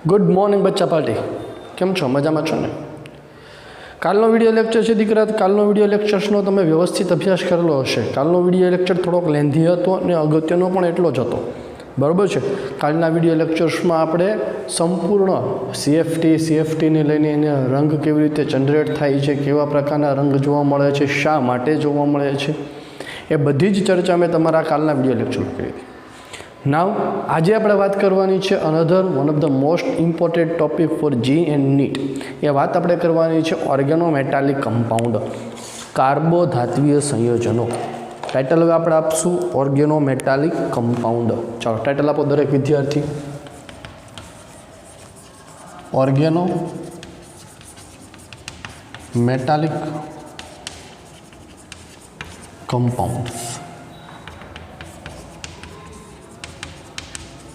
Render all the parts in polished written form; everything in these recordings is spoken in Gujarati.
गुड मॉर्निंग बच्चा पार्टी केम छो मजा में छो ने कालनो विडियो लेक्चर है दीकरा कालनो विडियो लेक्चर्सनो तमे व्यवस्थित अभ्यास करेलो हशे। कालनो विडियो लेक्चर थोड़ोक लेंधी हतो अने अगत्यनो पण एटलो ज हतो बराबर है। कालना विडियो लेक्चर्स में आपणे संपूर्ण सीएफटी ने लईने एने रंग केवी रीते जनरेट थाय छे, केवा प्रकारना रंग जोवा मळे छे, शा माटे जोवा मळे छे, ए बधी ज चर्चा मैं तमारा कालना विडियो लेक्चर में करी। नाउ आज आप बात करवानी है another one of the most important topic for JEE and NEET. ये बात आपणे करवानी है ऑर्गेनोमेटालिक कंपाउंड, कार्बोधात्वीय संयोजनों। टाइटल हवे आपणे आपशुं ऑर्गेनोमेटालिक कंपाउंड। चलो टाइटल आपो दरेक विद्यार्थी। ऑर्गेनोमेटालिक कंपाउंड,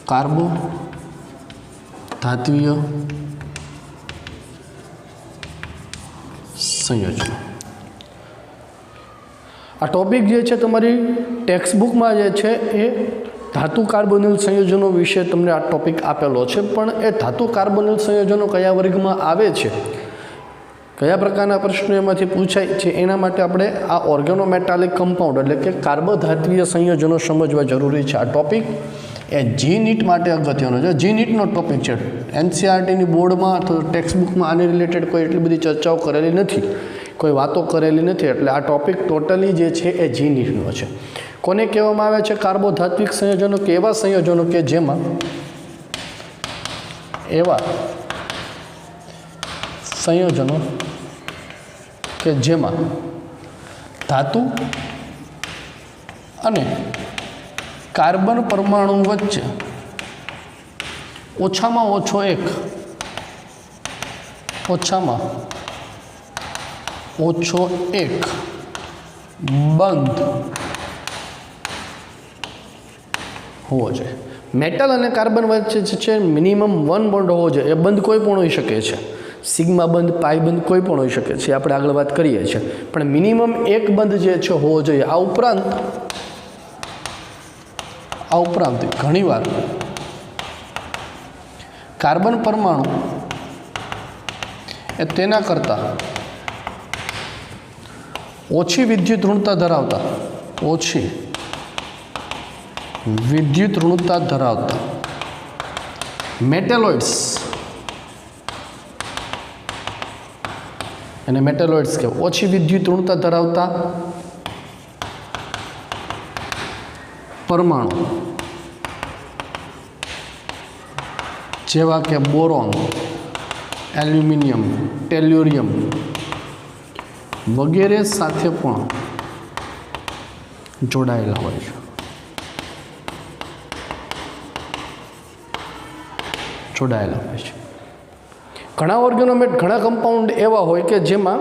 कार्बोधात्वीय संयोजन। आ टॉपिक जे छे तमारी टेक्स्टबुक में जे छे ए धातु कार्बोनिल संयोजनों विषे तमने आ टॉपिक आपेलो छे, पण ए धातु कार्बोनिल संयोजनों कया वर्ग में आवे छे, कया प्रकारना प्रश्नो एमांथी पूछाय छे, एना माटे आपणे आ ऑर्गेनोमेटालिक कंपाउंड एटले के कार्बोधात्वीय संयोजनों समजवा जरूरी छे। आ टॉपिक ए जी नीट माटे अगत्यनो छे। जी नीटनो टॉपिक छे। एनसीईआरटी बोर्ड में तो टेक्स्टबुक में आने रिलेटेड कोई एटली बधी चर्चाओ करेली नथी, कोई वातो करेली नथी, एटले आ टॉपिक टोटली जे छे ए जी नीटनो छे। कोने कहेवामां आवे छे कार्बोधात्विक संयोजनों के एवा संयोजनों के जेमां एवा संयोजनों के जेमां धातु अने कार्बन परमाणु वच्चे ओछामां ओछो एक बंध होवो जोईए। मेटल अने कार्बन वच्चे मिनिमम 1 बंध होवो जोईए। ए बंध कोई पण होई शके छे, सिग्मा बंध, पाई बंध कोई पण होई शके छे, आपणे आगळ वात करीए छे, पण मिनिमम एक बंध जे छे होवो जोईए। आ उपरांत घणीवार कार्बन परमाणु ए तेना करता ओछी विद्युत ऋणता धरावता मेटेलॉइड्स एने मेटेलॉइड्स के ओछी विद्युत ऋणता धरावता परमाणु जेवा के बोरोन, एल्युमिनियम, टेल्युरियम वगैरह साथे पण जोड़ायेला होय छे। घणा ऑर्गेनोमेट घणा कंपाउंड एवा होय के जेमां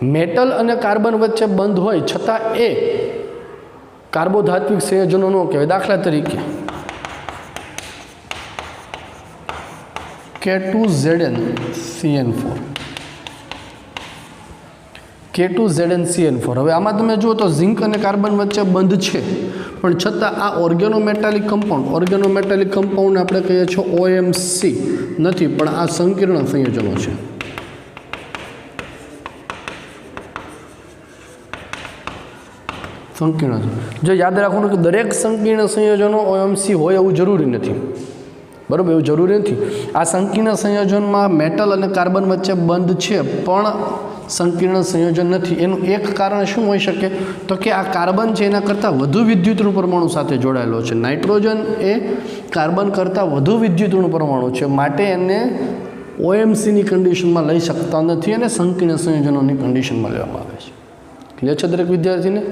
मेटल अने कार्बन वच्चे बंध होय छतां ए कार्बोधात्विक संयोजनों न कहेवाय। दाखला तरीके K2ZnCN4 हवे आमां तमे जुओ तो झिंक अने कार्बन वच्चे बंध छे, पण छतां आ ऑर्गेनोमेटालिक कंपाउंड आपणे कहीए छीए OMC नथी, पण आ संकीर्ण संयोजनों छे। संकीर्ण जो याद राखવાનું કે દરેક સંકીર્ણ સંયોજનો OMC હોય એવું જરૂરી નથી, બરાબર, એવું જરૂરી નથી। આ સંકીર્ણ સંયોજનમાં મેટલ અને કાર્બન વચ્ચે બંધ છે પણ સંકીર્ણ સંયોજન નથી। એનું એક કારણ શું હોઈ શકે તો કે આ કાર્બન છે એના કરતાં વધુ વિદ્યુતઋણ પરમાણુ સાથે જોડાયેલો છે। નાઇટ્રોજન એ કાર્બન કરતાં વધુ વિદ્યુતઋણ પરમાણુ છે, માટે એને OMCની કન્ડિશનમાં લઈ શકતા નથી અને સંકીર્ણ સંયોજનોની કન્ડિશનમાં લેવામાં આવે છે। ક્લિયર છે દરેક વિદ્યાર્થીને?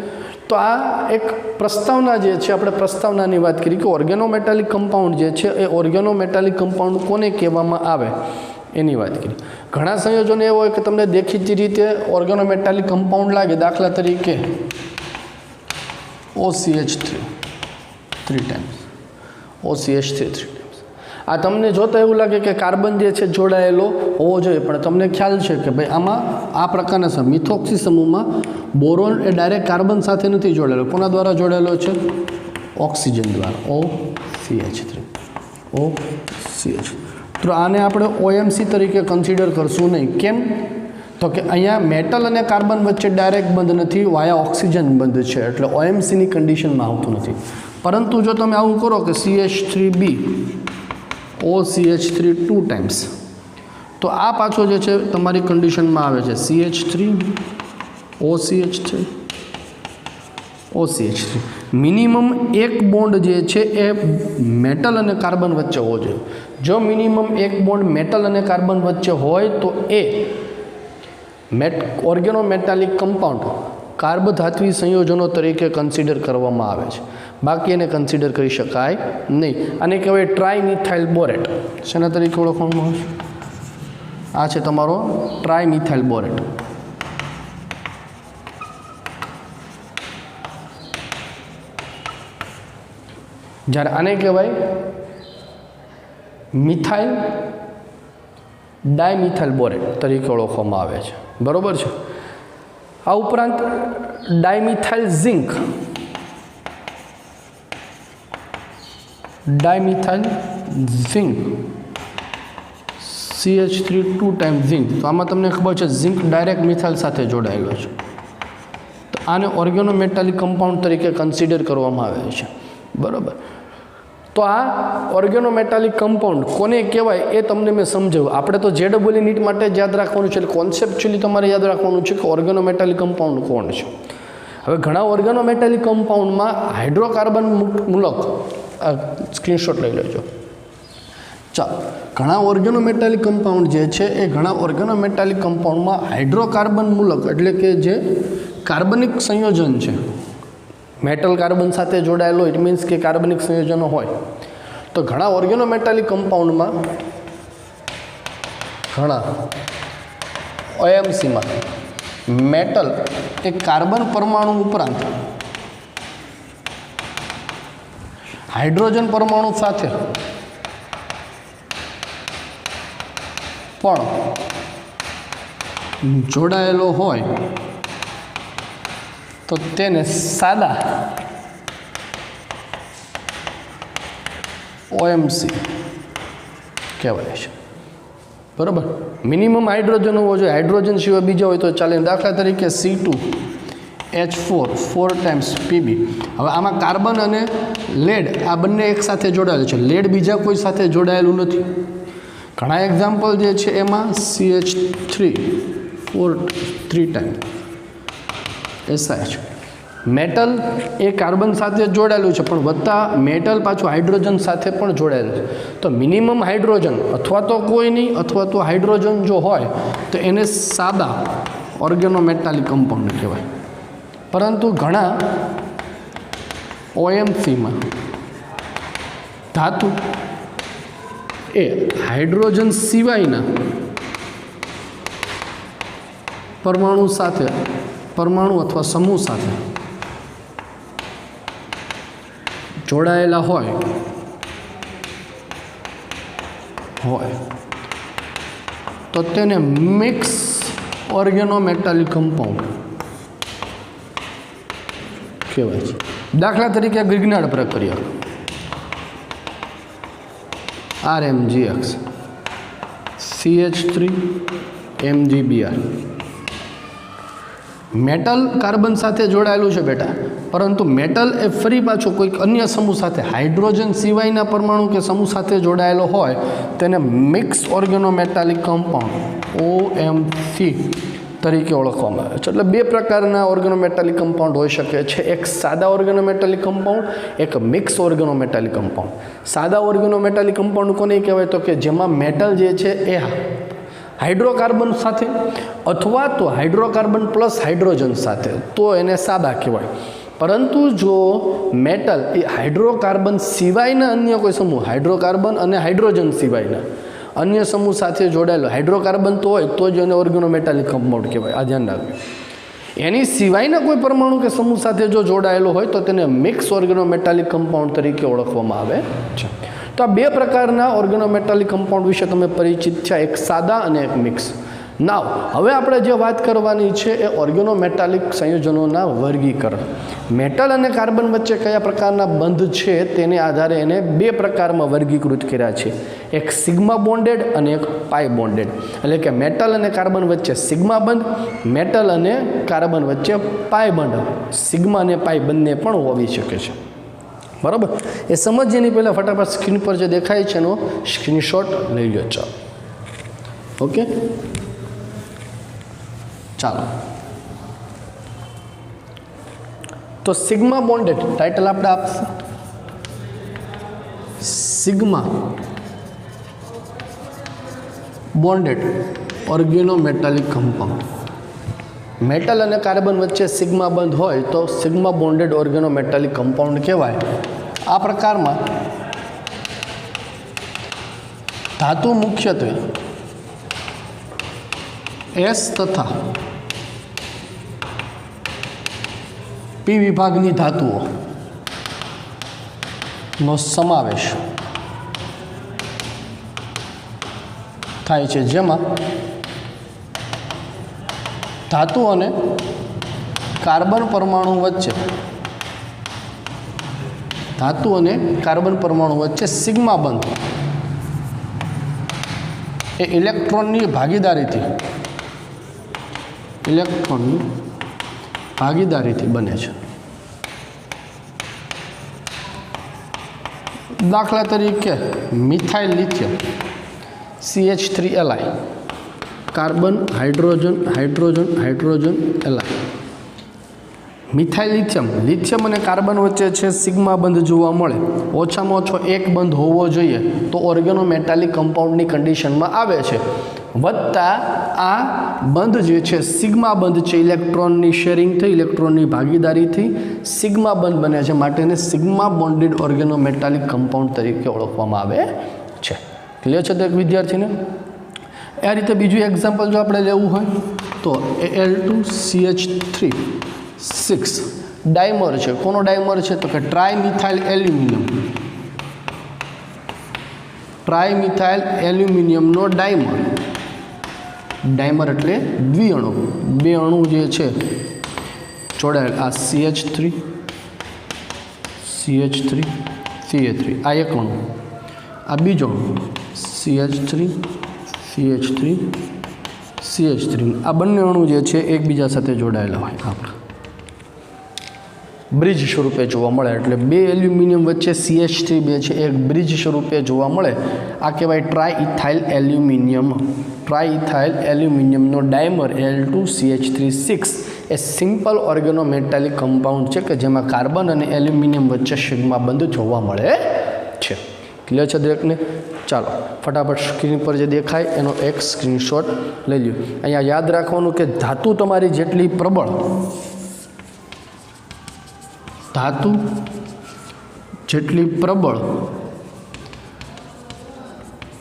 तो आ एक प्रस्तावना जे छे, आपणे प्रस्तावनानी वात करी कि ऑर्गेनोमेटालिक कंपाउंड जे छे ए ऑर्गेनोमेटालिक कंपाउंड कोने कहेवामां आवे एनी वात करी। घणा संयोजनो एवा होय के तमने देखीती रीते ऑर्गेनोमेटालिक कंपाउंड लागे, दाखला तरीके OCH3 3 टाइम्स, OCH3 3 टाइम्स। आ तमने जोता एवुं लागे कि कार्बन जे छे जोड़ायेलो होवो जोईए, पण तमने ख्याल छे कि भाई आमां आ प्रकारना मिथोक्सी समूहमां बोरोन ए डायरेक्ट कार्बन साथे नथी जोड़ायेलो, कोना द्वारा जोड़ायेलो छे? ऑक्सीजन द्वारा OCH3। OCH તો આને આપણે ઓએમસી તરીકે કન્સિડર કરશું નહીં. કેમ? તો કે અહીંયા મેટલ અને કાર્બન વચ્ચે ડાયરેક્ટ બંધ નથી, વાયા ઓક્સિજન બંધ છે, એટલે ઓએમસીની કન્ડિશનમાં આવતું નથી. પરંતુ જો તમે આવું કરો કે CH3B OCH3 2 ટાઈમ્સ, તો આ પાછો જે છે તમારી કન્ડિશનમાં આવે છે CH3 OCH3 OCH3. મિનિમમ એક બોન્ડ જે છે એ મેટલ અને કાર્બન વચ્ચે હોવો જોઈએ. જો મિનિમમ એક બોન્ડ મેટલ અને કાર્બન વચ્ચે હોય તો એ ઓર્ગેનોમેટાલિક કમ્પાઉન્ડ કાર્બધાત્વી સંયોજનો તરીકે કન્સિડર કરવામાં આવે છે, બાકી એને કન્સિડર કરી શકાય નહીં. આને કહેવાય ટ્રાયમિથાઇલ બોરેટ. શેના તરીકે ઓળખવામાં આવે છે? આ છે તમારો ટ્રાયમિથાઇલ બોરેટ. જ્યારે આને કહેવાય મિથાઇલ ડાયમિથાઇલ બોરેટ તરીકે ઓળખવામાં આવે છે. બરાબર છે. આ ઉપરાંત dimethyl zinc, CH3 2 times zinc. તો આમાં તમને ખબર છે ઝિંક ડાયરેક્ટ મિથાઇલ સાથે જોડાયેલો છે, તો આને ઓર્ગેનોમેટાલિક કમ્પાઉન્ડ તરીકે કન્સિડર કરવામાં આવે છે. બરાબર. તો આ ઓર્ગેનોમેટાલિક કમ્પાઉન્ડ કોને કહેવાય એ તમને મેં સમજાવ્યું. આપણે તો JEE નીટ માટે જ યાદ રાખવાનું છે, એટલે કોન્સેપ્ચ્યુઅલી તમારે યાદ રાખવાનું છે કે ઓર્ગેનોમેટાલિક કમ્પાઉન્ડ કોણ છે. હવે ઘણા ઓર્ગેનોમેટાલિક કમ્પાઉન્ડમાં હાઇડ્રોકાર્બન મૂલક, સ્ક્રીનશોટ લઈ લેજો. ચાલો, ઘણા ઓર્ગેનોમેટાલિક કમ્પાઉન્ડ જે છે એ ઘણા ઓર્ગેનોમેટાલિક કમ્પાઉન્ડમાં હાઇડ્રોકાર્બન મૂલક એટલે કે જે કાર્બનિક સંયોજન છે, મેટલ કાર્બન સાથે જોડાયેલો, ઇટ મીન્સ કે કાર્બનિક સંયોજનો હોય. તો ઘણા ઓર્ગેનોમેટાલિક કમ્પાઉન્ડમાં, ઘણા OMCમાં મેટલ એ કાર્બન પરમાણુ ઉપરાંત હાઇડ્રોજન પરમાણુ સાથે પણ જોડાયેલો હોય તો તેને સાદા OMC કહેવાય છે. બરાબર. મિનિમમ હાઇડ્રોજન હોવો જોઈએ, હાઇડ્રોજન સિવાય બીજા હોય તો ચાલે. દાખલા તરીકે C2H4 4 ટાઈમ્સ Pb. હવે આમાં કાર્બન અને લેડ આ બંને એક સાથે જોડાયેલું છે, લેડ બીજા કોઈ સાથે જોડાયેલું નથી. ઘણા એક્ઝામ્પલ જે છે એમાં CH3 3 ટાઈમ SiH. મેટલ એ કાર્બન સાથે જોડાયેલું છે, પણ વત્તા મેટલ પાછું હાઇડ્રોજન સાથે પણ જોડાયેલું છે. તો મિનિમમ હાઇડ્રોજન અથવા તો કોઈ નહીં, અથવા તો હાઇડ્રોજન જો હોય તો એને સાદા ઓર્ગેનોમેટાલિક કમ્પાઉન્ડ કહેવાય. પરંતુ ઘણા OMCમાં ધાતુ એ હાઇડ્રોજન સિવાયના પરમાણુ અથવા સમૂહ સાથે જોડાયેલા હોય તો તેને મિક્સ ઓર્ગેનોમેટાલિક કમ્પાઉન્ડ કહેવાય છે. દાખલા તરીકે ગ્રિગ્નાર્ડ પ્રક્રિયા, RMGX CH3 MgBr. Metal carbon સાથે જોડાયેલું છે બેટા, પરંતુ મેટલ એ ફરી પાછો કોઈક અન્ય સમૂહ સાથે, હાઇડ્રોજન સિવાયના પરમાણુ કે સમૂહ સાથે જોડાયેલો હોય તેને મિક્સ ઓર્ગેનોમેટાલિક કમ્પાઉન્ડ OMC તરીકે ઓળખવામાં આવે છે. એટલે બે પ્રકારના ઓર્ગેનોમેટાલિક કમ્પાઉન્ડ હોઈ શકે છે, એક સાદા ઓર્ગેનોમેટાલિક કમ્પાઉન્ડ, એક મિક્સ ઓર્ગેનોમેટાલિક કમ્પાઉન્ડ. સાદા ઓર્ગેનોમેટાલિક કમ્પાઉન્ડ કોને કહેવાય? તો કે જેમાં મેટલ જે છે એ હાઇડ્રોકાર્બન સાથે અથવા તો હાઇડ્રોકાર્બન પ્લસ હાઇડ્રોજન સાથે, તો એને સાદા કહેવાય. પરંતુ જો મેટલ એ હાઇડ્રોકાર્બન સિવાયના અન્ય કોઈ સમૂહ, હાઇડ્રોકાર્બન અને હાઇડ્રોજન સિવાયના અન્ય સમૂહ સાથે જોડાયેલો, હાઇડ્રોકાર્બન તો હોય તો જ એને ઓર્ગેનોમેટાલિક કમ્પાઉન્ડ કહેવાય. આ ધ્યાન રાખજો. એની સિવાયના કોઈ પરમાણુ કે સમૂહ સાથે જો જોડાયેલો હોય તો તેને મિક્સ ઓર્ગેનોમેટાલિક કમ્પાઉન્ડ તરીકે ઓળખવામાં આવે છે. તો આ બે પ્રકારના ઓર્ગેનોમેટાલિક કમ્પાઉન્ડ વિશે તમે પરિચિત છે, એક સાદા અને એક મિક્સ. નાવ હવે આપણે જે વાત કરવાની છે એ ઓર્ગેનોમેટાલિક સંયોજનોના વર્ગીકરણ. મેટલ અને કાર્બન વચ્ચે કયા પ્રકારના બંધ છે તેને આધારે એને બે પ્રકારમાં વર્ગીકૃત કર્યા છે, એક સિગ્મા બોન્ડેડ અને એક પાઈ બોન્ડેડ. એટલે કે મેટલ અને કાર્બન વચ્ચે સિગ્મા બંધ, મેટલ અને કાર્બન વચ્ચે પાઈ બંધ. સિગ્મા અને પાઈ બંને પણ હોવી શકે છે. બરાબર, એ સમજીએ એની પહેલાં ફટાફટ સ્ક્રીન પર જે દેખાય છે એનો સ્ક્રીનશોટ લઈ લો. ચાલો, ઓકે, ચાલો. તો સિગ્મા બોન્ડેડ ટાઇટલ આપણે આપશું sigma bonded organometallic compound. Metal અને કાર્બન વચ્ચે સિગ્મા બંધ હોય તો સિગ્મા બોન્ડેડ ઓર્ગેનોમેટાલિક કમ્પાઉન્ડ કહેવાય. આ પ્રકારમાં ધાતુ મુખ્યત્વે એસ તથા પી વિભાગની ધાતુઓ નો સમાવેશ થાય છે, જેમાં ધાતુ અને કાર્બન પરમાણુ વચ્ચે સિગ્મા બંધ એ ઇલેક્ટ્રોનની ભાગીદારીથી બને છે. દાખલા તરીકે methyl lithium CH3Li, carbon hydrogen Li. Methyl lithium અને કાર્બન વચ્ચે છે સિગ્મા બંધ જોવા મળે, ઓછામાં ઓછો એક બંધ હોવો જોઈએ તો ઓર્ગેનોમેટાલિક કમ્પાઉન્ડની કન્ડિશનમાં આવે છે. વત્તા આ બંધ જે છે સિગ્મા બંધ છે, ઇલેક્ટ્રોનની શેરિંગ થઈ, ઇલેક્ટ્રોનની ભાગીદારીથી સિગ્મા બંધ બને છે, માટે એને સિગ્મા બોન્ડેડ ઓર્ગેનોમેટાલિક કમ્પાઉન્ડ તરીકે ઓળખવામાં આવે છે. ક્લિયર છે દરેક વિદ્યાર્થીને? આ રીતે બીજું એક્ઝામ્પલ જો આપણે લેવું હોય તો Al2CH3 ડાયમર છે. કોનો ડાયમર છે? તો કે ટ્રાયમિથાઇલ એલ્યુમિનિયમનો ડાયમર. ડાયમર એટલે દ્વિઅણુ, બે અણુ જે છે જોડાયેલ. આ CH3 CH3 આ એક અણુ, આ બીજો અણુ CH3 આ બંને અણુ જે છે એકબીજા સાથે જોડાયેલા હોય, આપણે બ્રિજ સ્વરૂપે જોવા મળે. એટલે બે એલ્યુમિનિયમ વચ્ચે CH3 બે છે, એક બ્રિજ સ્વરૂપે જોવા મળે. આ કહેવાય ટ્રાયઇથાઇલ એલ્યુમિનિયમનો ડાયમર Al2CH3 એ સિમ્પલ ઓર્ગેનોમેટાલિક કમ્પાઉન્ડ છે કે જેમાં કાર્બન અને એલ્યુમિનિયમ વચ્ચે સિગ્મા બંધ જોવા મળે છે. ક્લિયર છે દરેકને? ચાલો ફટાફટ સ્ક્રીન પર જે દેખાય એનો એક સ્ક્રીનશોટ લઈ લ્યો. અહીંયા યાદ રાખવાનું કે ધાતુ તમારી જેટલી પ્રબળ,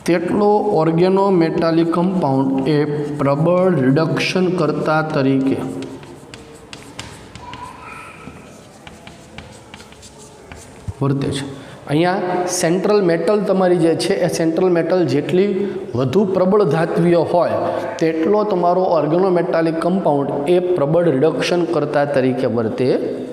તેટલો ઓર્ગેનોમેટાલિક કમ્પાઉન્ડ એ પ્રબળ રિડક્શન કર્તા તરીકે વર્તે છે. અહીંયા સેન્ટ્રલ મેટલ તમારી જે છે એ સેન્ટ્રલ મેટલ જેટલી વધુ પ્રબળ ધાત્વીય હોય તેટલો તમારો ઓર્ગેનોમેટાલિક કમ્પાઉન્ડ એ પ્રબળ રિડક્શન કર્તા તરીકે વર્તે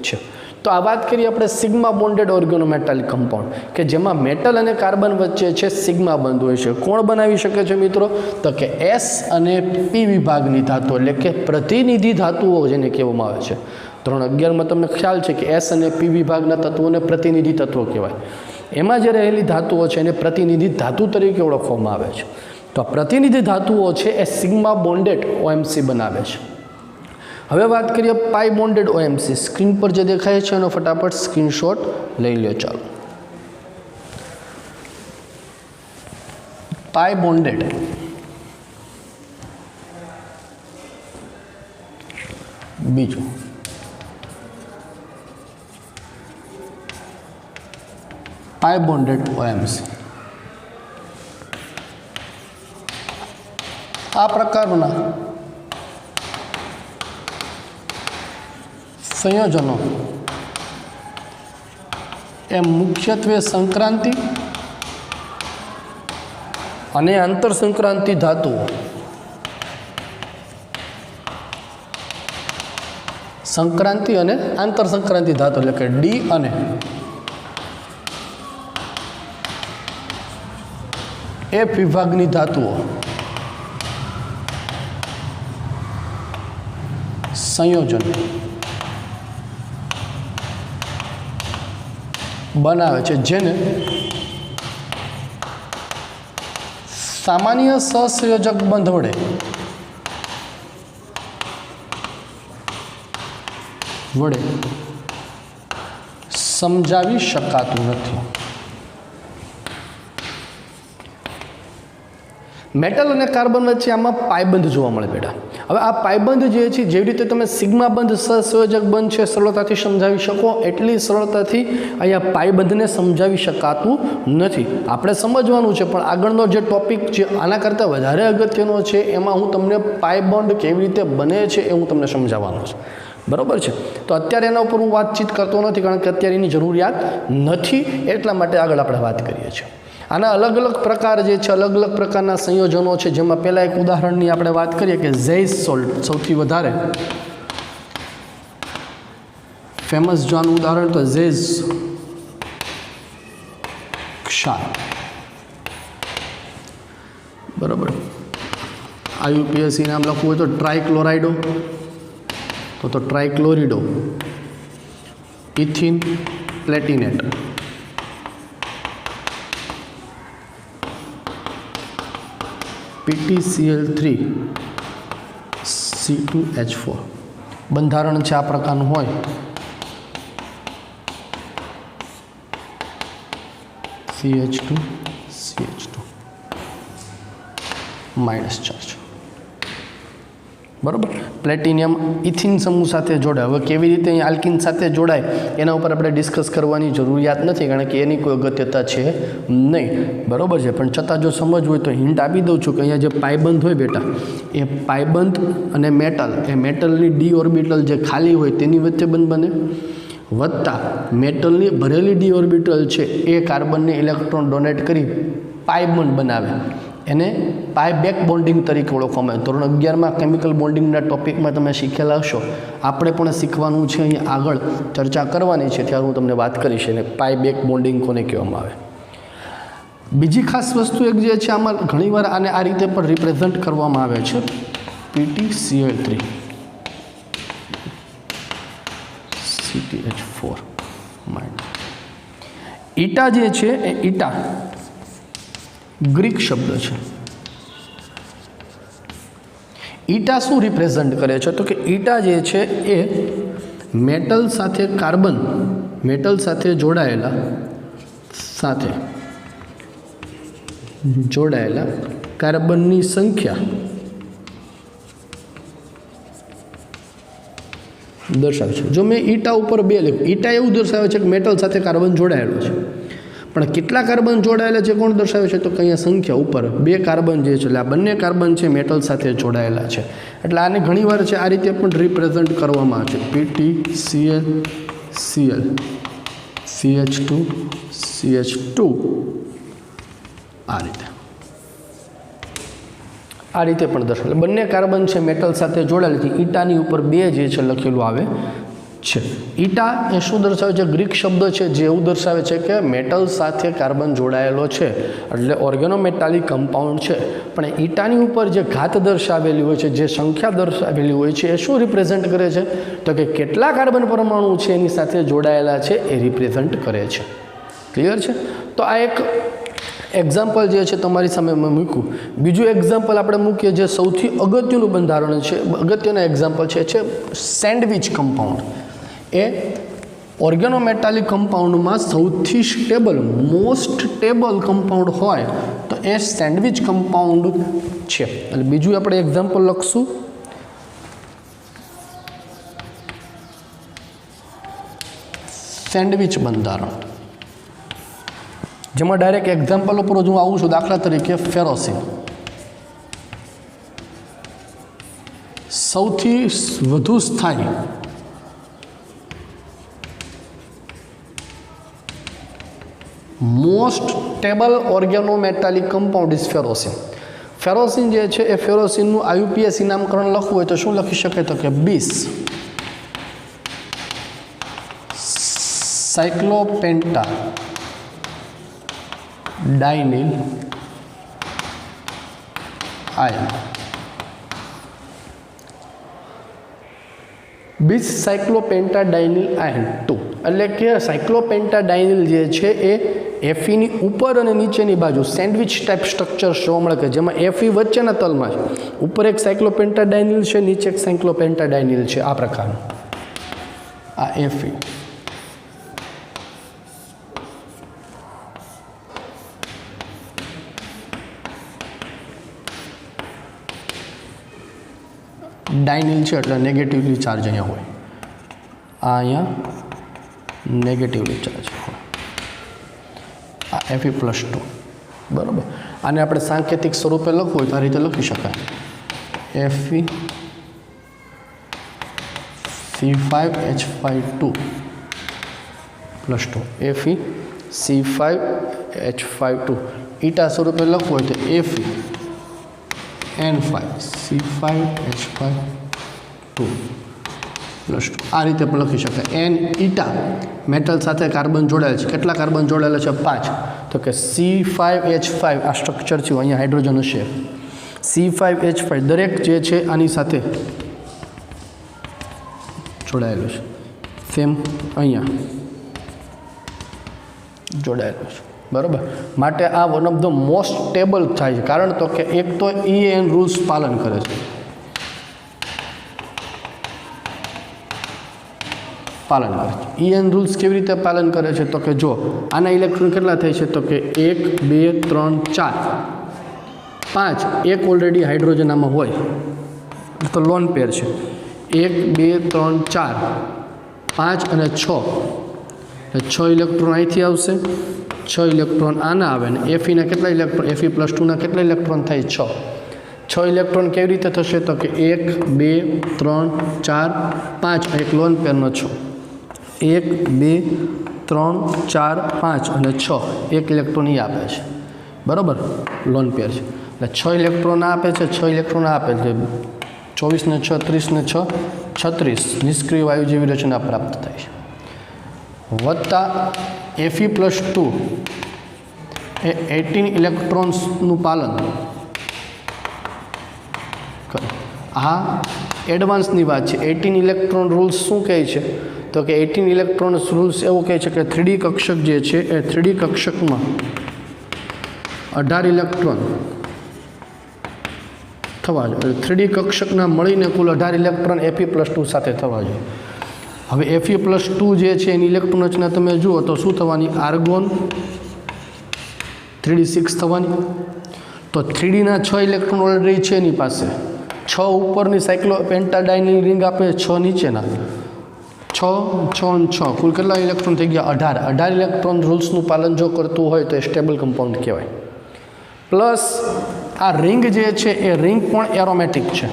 છે. તો આ વાત કરીએ આપણે સિગ્મા બોન્ડેડ ઓર્ગેનોમેટાલિક કમ્પાઉન્ડ કે જેમાં મેટલ અને કાર્બન વચ્ચે છે સિગ્મા બંધ હોય છે. કોણ બનાવી શકે છે મિત્રો? તો કે એસ અને પી વિભાગની ધાતુઓ, એટલે કે પ્રતિનિધિ ધાતુઓ જેને કહેવામાં આવે છે. ધોરણ 11માં તમને ખ્યાલ છે કે એસ અને પી વિભાગના તત્વોને પ્રતિનિધિ તત્વો કહેવાય. એમાં જે રહેલી ધાતુઓ છે એને પ્રતિનિધિ ધાતુ તરીકે ઓળખવામાં આવે છે. તો આ પ્રતિનિધિ ધાતુઓ છે એ સિગ્મા બોન્ડેડ OMC બનાવે છે. હવે વાત કરીએ પાઈ બોન્ડેડ OMC. સ્ક્રીન પર જે દેખાય છે એનો ફટાફટ સ્ક્રીનશોટ લઈ લો. ચાલો, પાઈ બોન્ડેડ બીજું પાઈ બોન્ડેડ OMC. આ પ્રકારના સંયોજનો એ મુખ્યત્વે સંક્રાંતિ અને આંતર સંક્રાંતિ ધાતુઓ સંક્રાંતિ અને આંતર સંક્રાંતિ ધાતુ એટલે કે ડી અને એફ વિભાગની ધાતુઓ સંયોજન બનાવે છે, જેને સામાન્ય સહસંયોજક બંધ વડે સમજાવી શકાતું નથી. મેટલ અને કાર્બન વચ્ચે આમાં પાયબંધ જોવા મળે બેટા. હવે આ પાયબંધ જે છે, જેવી રીતે તમે સિગ્મા બંધ સહસંયોજક બંધ છે સરળતાથી સમજાવી શકો, એટલી સરળતાથી અહીંયા પાયબંધને સમજાવી શકાતું નથી. આપણે સમજવાનું છે, પણ આગળનો જે ટોપિક જે આના કરતાં વધારે અગત્યનો છે એમાં હું તમને પાયબંધ કેવી રીતે બને છે એ હું તમને સમજાવવાનો છું. બરાબર છે? તો અત્યારે એના ઉપર હું વાતચીત કરતો નથી, કારણ કે અત્યારે એની જરૂરિયાત નથી, એટલા માટે આગળ આપણે વાત કરીએ છીએ. આના અલગ અલગ પ્રકાર જે છે, અલગ અલગ પ્રકારના સંયોજનો છે, જેમાં પહેલાં એક ઉદાહરણની આપણે વાત કરીએ કે ઝેઇસ સોલ્ટ સૌથી વધારે ફેમસ જો આનું ઉદાહરણ તો ઝેઝ ક્ષાર. બરાબર. IUPAC નામ લખવું હોય તો ટ્રાયક્લોરાઇડો, તો ટ્રાયક્લોરિડો, ઇથિન પ્લેટિનેટ, PTCl3 C2H4 બંધારણ છે આ પ્રકારનું હોય. CH2 CH2 minus charge. બરાબર. પ્લેટિનિયમ ઇથિન સમૂહ સાથે જોડાય. હવે કેવી રીતે અહીં આલ્કિન સાથે જોડાય એના ઉપર આપણે ડિસ્કસ કરવાની જરૂરિયાત નથી, કારણ કે એની કોઈ અગત્યતા છે નહીં. બરાબર છે? પણ છતાં જો સમજવું હોય તો હિન્ટ આપી દઉં છું કે અહીંયા જે પાયબંધ હોય બેટા, એ પાયબંધ અને મેટલ, એ મેટલની ડી ઓર્બિટલ જે ખાલી હોય તેની વચ્ચે બંધ બને, વત્તા મેટલની ભરેલી ડી ઓર્બિટલ છે એ કાર્બનને ઇલેક્ટ્રોન ડોનેટ કરી પાયબંધ બનાવે. એને પાય બેક બોન્ડિંગ તરીકે ઓળખવામાં આવે. ધોરણ 11માં કેમિકલ બોન્ડિંગના ટોપિકમાં તમે શીખેલા હશો. આપણે પણ શીખવાનું છે, અહીં આગળ ચર્ચા કરવાની છે, ત્યારે હું તમને વાત કરીશ એને પાય બેક બોન્ડિંગ કોને કહેવામાં આવે. બીજી ખાસ વસ્તુ એક જે છે, આમાં ઘણીવાર આને આ રીતે પણ રિપ્રેઝન્ટ કરવામાં આવે છે, PTCl3 CTH4 માઇનસ. ઈટા જે છે એ ઈટા ગ્રીક શબ્દ છે. ઈટા શું રિપ્રેઝન્ટ કરે છે? તો કે ઈટા જે છે એ મેટલ સાથે કાર્બન, મેટલ સાથે જોડાયેલા કાર્બનની સંખ્યા દર્શાવે છે. જો મેં ઈટા ઉપર 2 લખ્યું, ઈટા એવું દર્શાવે છે કે મેટલ સાથે કાર્બન જોડાયેલો છે, પણ કેટલા કાર્બન જોડાયેલા છે કોણ દર્શાવે છે? તો કે અહીંયા સંખ્યા ઉપર 2 કાર્બન જે છે, એટલે આ બંને કાર્બન છે મેટલ સાથે જોડાયેલા છે. એટલે આને ઘણીવાર છે આ રીતે પણ રિપ્રેઝન્ટ કરવામાં આવે છે, PTCl Cl CH2 CH2 આ રીતે પણ દર્શાવે. બંને કાર્બન છે મેટલ સાથે જોડાયેલા છે. ઈટાની ઉપર 2 જે છે લખેલું આવે છે. ઈટા એ શું દર્શાવે છે? ગ્રીક શબ્દ છે જે એવું દર્શાવે છે કે મેટલ સાથે કાર્બન જોડાયેલો છે, એટલે ઓર્ગેનોમેટાલિક કમ્પાઉન્ડ છે. પણ ઈટાની ઉપર જે ઘાત દર્શાવેલી હોય છે, જે સંખ્યા દર્શાવેલી હોય છે, એ શું રિપ્રેઝન્ટ કરે છે? તો કે કેટલા કાર્બન પરમાણુ છે એની સાથે જોડાયેલા છે એ રિપ્રેઝન્ટ કરે છે. ક્લિયર છે? તો આ એક એક્ઝામ્પલ જે છે તમારી સામે મેં મૂક્યું. બીજું એક્ઝામ્પલ આપણે મૂકીએ જે સૌથી અગત્યનું બંધારણ છે, અગત્યના એક્ઝામ્પલ છે સેન્ડવિચ કમ્પાઉન્ડ. એ ઓર્ગેનોમેટાલિક કમ્પાઉન્ડમાં સૌથી સ્ટેબલ, મોસ્ટ સ્ટેબલ કમ્પાઉન્ડ હોય તો એ સેન્ડવિચ કમ્પાઉન્ડ છે. એટલે બીજું આપણે એક્ઝામ્પલ લખશું, સેન્ડવિચ બંધારણ, જેમાં ડાયરેક્ટ એક્ઝામ્પલ ઉપર હું આવું છું. દાખલા તરીકે ફેરોસિન, સૌથી વધુ સ્થાયી most stable organometallic compound is ferrocene. Ferrocene જે છે એ ફેરોસિનનું IUPAC નામકરણ લખવું હોય તો શું લખી શકાય? તો કે 20 સાયક્લોપેન્ટા ડાયનિલ આયન. બીજ સાયક્લોપેન્ટાડાઇનિલ આયન 2 એટલે કે સાયક્લોપેન્ટાડાઇનિલ જે છે એ એફીની ઉપર અને નીચેની બાજુ સેન્ડવિચ ટાઈપ સ્ટ્રક્ચર જોવા મળે કે જેમાં એફી વચ્ચેના તલમાં છે, ઉપર એક સાયક્લોપેન્ટાડાઇનિલ છે, નીચે એક સાયક્લોપેન્ટાડાઇનિલ છે. આ પ્રકારનું આ એફી. ડાયનિલ છે એટલે નેગેટિવલી ચાર્જ અહીંયા હોય, આ અહીંયા નેગેટિવલી ચાર્જ હોય, આ Fe+2. બરાબર. આને આપણે સાંકેતિક સ્વરૂપે લખવું હોય તો આ રીતે લખી શકાય, FeC5H52 +2, FeC5H52. ઈટા સ્વરૂપે લખવું હોય તો FeN5C5H52 +2. આ રીતે પણ લખી શકાય. એન ઈટા મેટલ સાથે કાર્બન જોડાયેલ છે. કેટલા કાર્બન જોડાયેલા છે? 5. તો કે C5H5 આ સ્ટ્રક્ચર છે, અહીંયા હાઇડ્રોજન હશે. C5H5 દરેક જે છે આની સાથે જોડાયેલું છે, સેમ અહીંયા જોડાયેલું છે. બરાબર. માટે આ one of the most stable થાય છે. કારણ તો કે એક તો EN રૂલ્સ પાલન કરે છે, EN રૂલ્સ કેવી રીતે પાલન કરે છે? તો કે જો આના ઇલેક્ટ્રોન કેટલા થાય છે? તો કે 1 2 3 4 5. એક ઓલરેડી હાઇડ્રોજન આમાં હોય તો લોન પેર છે. 1 2 3 4 5 અને 6. 6 ઇલેક્ટ્રોન અહીંથી આવશે, 6 ઇલેક્ટ્રોન આના આવે ને Feના કેટલા ઇલેક્ટ્રોન? Fe+2ના કેટલા ઇલેક્ટ્રોન થાય? 6 ઇલેક્ટ્રોન કેવી રીતે થશે? તો કે 1 2 3 4 5 એક લોન પેરનો 6. 1 2 3 4 5 અને 6 એક ઇલેક્ટ્રોન એ આપે છે. બરાબર, લોન પેર છે. એટલે 6 ઇલેક્ટ્રોન આપે છે, 6 ઇલેક્ટ્રોન આપે છે. 24 ને 6 30 ને 6 36 નિષ્ક્રિય વાયુ જેવી રચના પ્રાપ્ત થાય છે. વત્તા Fe+2 એ 18 ઇલેક્ટ્રોન્સનું પાલન કરે. આ એડવાન્સની વાત છે. 18 ઇલેક્ટ્રોન રૂલ્સ શું કહે છે? તો કે 18 ઇલેક્ટ્રોન રૂલ્સ એવું કહે છે કે 3D કક્ષક જે છે એ 3D કક્ષકમાં 18 ઇલેક્ટ્રોન થવા જોઈએ. 3D કક્ષકના મળીને કુલ 18 ઇલેક્ટ્રોન Fe+2 સાથે થવા જોઈએ. હવે Fe+2 જે છે એની ઇલેક્ટ્રોન રચના તમે જુઓ તો શું થવાની? આર્ગોન 3D6 થવાની. તો 3Dના 6 ઇલેક્ટ્રોન ઓલરેડી છે એની પાસે. 6 ઉપરની સાયક્લોપેન્ટાડાઇનિલ રિંગ આપે, 6 નીચેના 6 6 અને 6 કુલ કેટલા ઇલેક્ટ્રોન થઈ ગયા? 18 ઇલેક્ટ્રોન રૂલ્સનું પાલન જો કરતું હોય તો એ સ્ટેબલ કમ્પાઉન્ડ કહેવાય. પ્લસ આ રિંગ જે છે એ રિંગ પણ એરોમેટિક છે.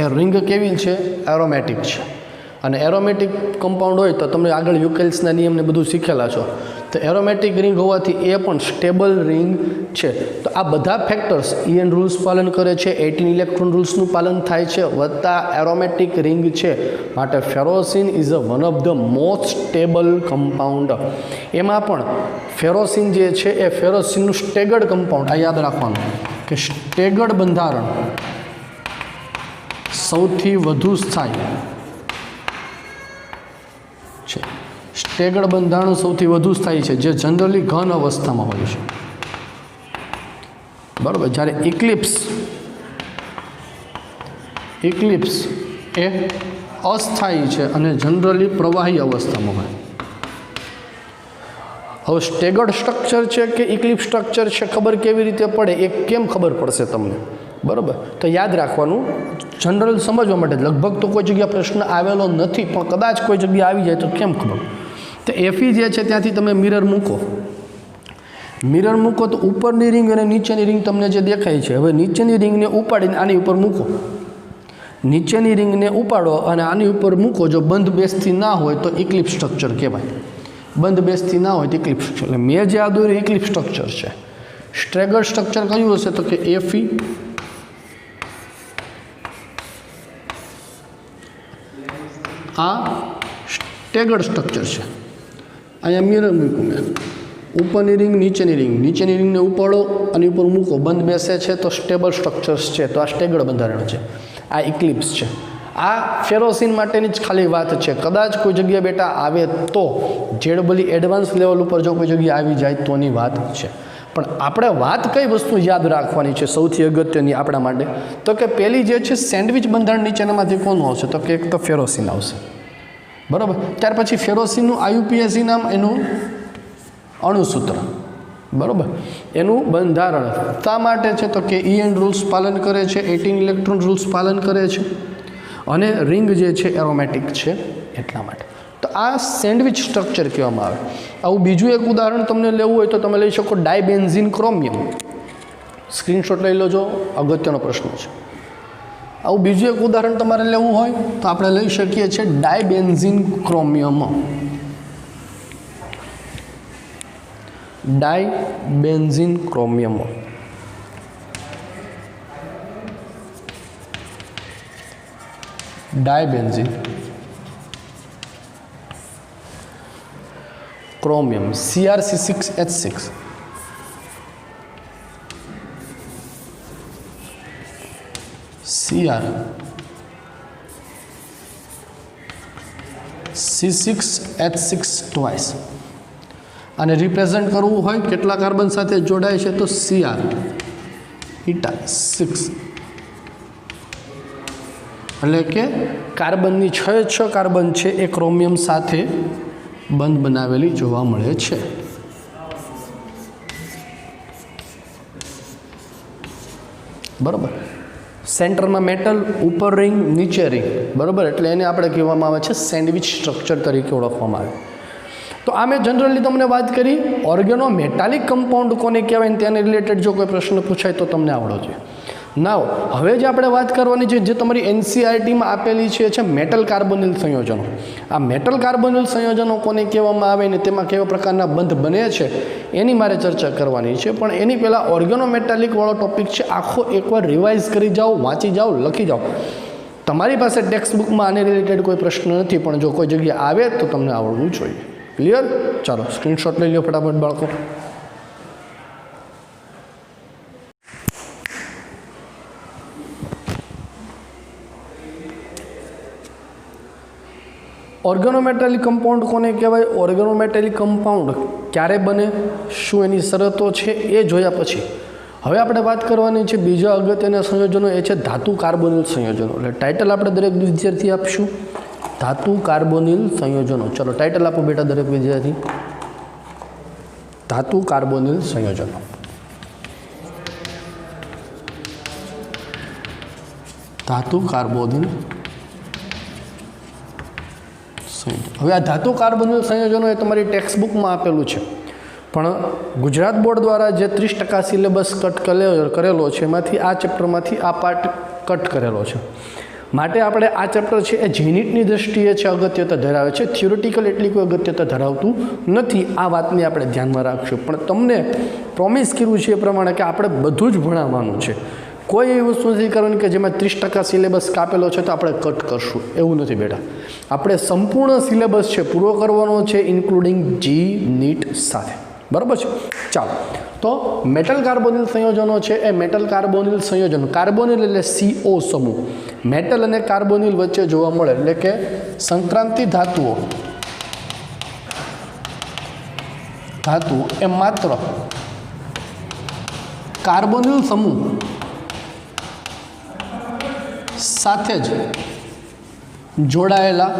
એ રિંગ કેવી છે? એરોમેટિક છે. અને એરોમેટિક કમ્પાઉન્ડ હોય તો તમે આગળ યુકેલ્સના નિયમને બધું શીખેલા છો. તો એરોમેટિક રિંગ હોવાથી એ પણ સ્ટેબલ રિંગ છે. તો આ બધા ફેક્ટર્સ EN રૂલ્સ પાલન કરે છે, 18 ઇલેક્ટ્રોન રૂલ્સનું પાલન થાય છે, વત્તા એરોમેટિક રિંગ છે. માટે ferrocene is one of the most stable compound. એમાં પણ ફેરોસિન જે છે એ ફેરોસિનનું સ્ટેગર્ડ કમ્પાઉન્ડ. આ યાદ રાખવાનું કે સ્ટેગર્ડ બંધારણ સૌથી વધુ સ્થાયી છે. સ્ટેગર્ડ બંધારણ સૌથી વધુ સ્થાયી છે, જે જનરલી ઘન અવસ્થામાં હોય છે. બરાબર. જ્યારે ઇક્લિપ્સ એ અસ્થાયી છે અને જનરલી પ્રવાહી અવસ્થામાં હોય. હવે સ્ટેગર્ડ સ્ટ્રક્ચર છે કે ઇક્લિપ્સ સ્ટ્રક્ચર છે ખબર કેવી રીતે પડે? એ કેમ ખબર પડશે તમને? બરાબર. તો યાદ રાખવાનું, જનરલ સમજવા માટે. લગભગ તો કોઈ જગ્યા પ્રશ્ન આવેલો નથી, પણ કદાચ કોઈ જગ્યા આવી જાય તો કેમ ખબર? તો Fe જે છે ત્યાંથી તમે મિરર મૂકો તો ઉપરની રિંગ અને નીચેની રિંગ તમને જે દેખાય છે. હવે નીચેની રિંગને ઉપાડીને આની ઉપર મૂકો, નીચેની રિંગને ઉપાડો અને આની ઉપર મૂકો. જો બંધ બેસતી ના હોય તો ઇક્લિપ્સ સ્ટ્રક્ચર કહેવાય. બંધ બેસતી ના હોય તો ઇક્લિપ્સ સ્ટ્રક્ચર. એટલે મેં જે આ દોર્યું ઇક્લિપ્સ સ્ટ્રક્ચર છે. સ્ટેગર્ડ સ્ટ્રક્ચર કયું હશે? તો કે Fe આ સ્ટેગર્ડ સ્ટ્રક્ચર છે. અહીંયા મિરર મૂક્યું મેં, ઉપરની રિંગ નીચેની રિંગ, નીચેની રિંગને ઉપાડો અને ઉપર મૂકો, બંધ બેસે છે તો સ્ટેબલ સ્ટ્રક્ચર્સ છે. તો આ સ્ટેગર્ડ બંધારણ છે. આ ઇક્લિપ્સ છે. આ ફેરોસિન માટેની જ ખાલી વાત છે. કદાચ કોઈ જગ્યાએ બેટા આવે તો જેડબલી એડવાન્સ લેવલ ઉપર જો કોઈ જગ્યાએ આવી જાય તોની વાત છે. પણ આપણે વાત કઈ વસ્તુ યાદ રાખવાની છે સૌથી અગત્યની આપણા માટે, તો કે પહેલી જે છે સેન્ડવિચ બંધારણ નીચેનામાંથી કોનું આવશે, તો કે એક તો ફેરોસિન આવશે. બરાબર. ત્યાર પછી ફેરોસિનનું IUPAC નામ, એનું અણુસૂત્ર. બરાબર. એનું બંધારણ શા માટે છે, તો કે EN રૂલ્સ પાલન કરે છે, 18 ઇલેક્ટ્રોન રૂલ્સ પાલન કરે છે, અને રિંગ જે છે એરોમેટિક છે એટલા માટે. તો આ સેન્ડવિચ સ્ટ્રક્ચર કહેવામાં આવે. આવું બીજું એક ઉદાહરણ તમને લેવું હોય તો તમે લઈ શકો ડાયબેન્ઝીન ક્રોમિયમ. સ્ક્રીનશોટ લઈ લેજો, અગત્યનો પ્રશ્ન છે. આવું બીજું એક ઉદાહરણ તમારે લેવું હોય તો આપણે લઈ શકીએ છીએ dibenzene chromium. Dibenzene chromium. Dibenzene chromium CrC6H6. CrC6H6 twice. આને રિપ્રેઝન્ટ કરવું હોય કેટલા કાર્બન સાથે જોડાય છે, તો Cr(6), એટલે કે કાર્બનની 6 કાર્બન છે એ ક્રોમિયમ સાથે બંધ બનાવેલી જોવા મળે છે. બરાબર. સેન્ટરમાં મેટલ, ઉપર રિંગ, નીચે રિંગ. બરાબર. એટલે એને આપણે કહેવામાં આવે છે સેન્ડવિચ સ્ટ્રક્ચર તરીકે ઓળખવામાં આવે. તો આ મેં જનરલી તમને વાત કરી ઓર્ગેનો મેટાલિક કમ્પાઉન્ડ કોને કહેવાય, તેને રિલેટેડ જો કોઈ પ્રશ્ન પૂછાય તો તમને આવડો છે. નાવ હવે જે આપણે વાત કરવાની છે, જે તમારી NCERTમાં આપેલી છે મેટલ કાર્બોનિલ સંયોજનો. આ મેટલ કાર્બોનિલ સંયોજનો કોને કહેવામાં આવે ને તેમાં કેવા પ્રકારના બંધ બને છે એની મારે ચર્ચા કરવાની છે. પણ એની પહેલાં ઓર્ગેનો મેટાલિક વાળો ટોપિક છે, આખો એકવાર રિવાઇઝ કરી જાઓ, વાંચી જાઓ, લખી જાઓ. તમારી પાસે ટેક્સ્ટ બુકમાં આને રિલેટેડ કોઈ પ્રશ્ન નથી, પણ જો કોઈ જગ્યાએ આવે તો તમને આવડવું જોઈએ. ક્લિયર? ચાલો સ્ક્રીનશોટ લઈ લો ફટાફટ બાળકો. ઓર્ગેનોમેટાલિક કમ્પાઉન્ડ કોને કહેવાય, ઓર્ગેનોમેટાલિક કમ્પાઉન્ડ ક્યારે બને, શું એની શરતો છે એ જોયા પછી હવે આપણે વાત કરવાની છે બીજા અગત્યના સંયોજનો, એ છે ધાતુ કાર્બોનિલ સંયોજનો. એટલે ટાઇટલ આપણે દરેક વિદ્યાર્થી આપશું, ધાતુ કાર્બોનિલ સંયોજનો. ચલો ટાઇટલ આપો બેટા દરેક વિદ્યાર્થી, ધાતુ કાર્બોનિલ સંયોજનો. ધાતુ કાર્બોનિલ. હવે આ ધાતુ કાર્બોનિલ સંયોજનો એ તમારી ટેક્સ્ટ બુકમાં આપેલું છે, પણ ગુજરાત બોર્ડ દ્વારા જે 30% સિલેબસ કટ કરેલો છે એમાંથી આ ચેપ્ટરમાંથી આ પાર્ટ કટ કરેલો છે. માટે આપણે આ ચેપ્ટર છે એ જીનિટની દૃષ્ટિએ છે અગત્યતા ધરાવે છે, થિયોરિટિકલ એટલી કોઈ અગત્યતા ધરાવતું નથી. આ વાતને આપણે ધ્યાનમાં રાખશું. પણ તમને પ્રોમિસ કર્યું છે એ પ્રમાણે કે આપણે બધું જ ભણાવવાનું છે. કોઈ એવી વસ્તુ નથી કરવાની કે જેમાં 30% સિલેબસ કાપેલો છે તો આપણે કટ કરશું, એવું નથી બેટા. આપણે સંપૂર્ણ સિલેબસ છે પૂરો કરવાનો છે, ઇન્ક્લુડિંગ GNEET સાથે. બરાબર છે? ચાલો, તો મેટલ કાર્બોનિલ સંયોજનો છે એ મેટલ કાર્બોનિલ સંયોજન, કાર્બોનિલ એટલે CO સમૂહ, મેટલ અને કાર્બોનિલ વચ્ચે જોવા મળે, એટલે કે સંક્રાંતિ ધાતુઓ એ માત્ર કાર્બોનિલ સમૂહ સાથે જ જોડાયેલા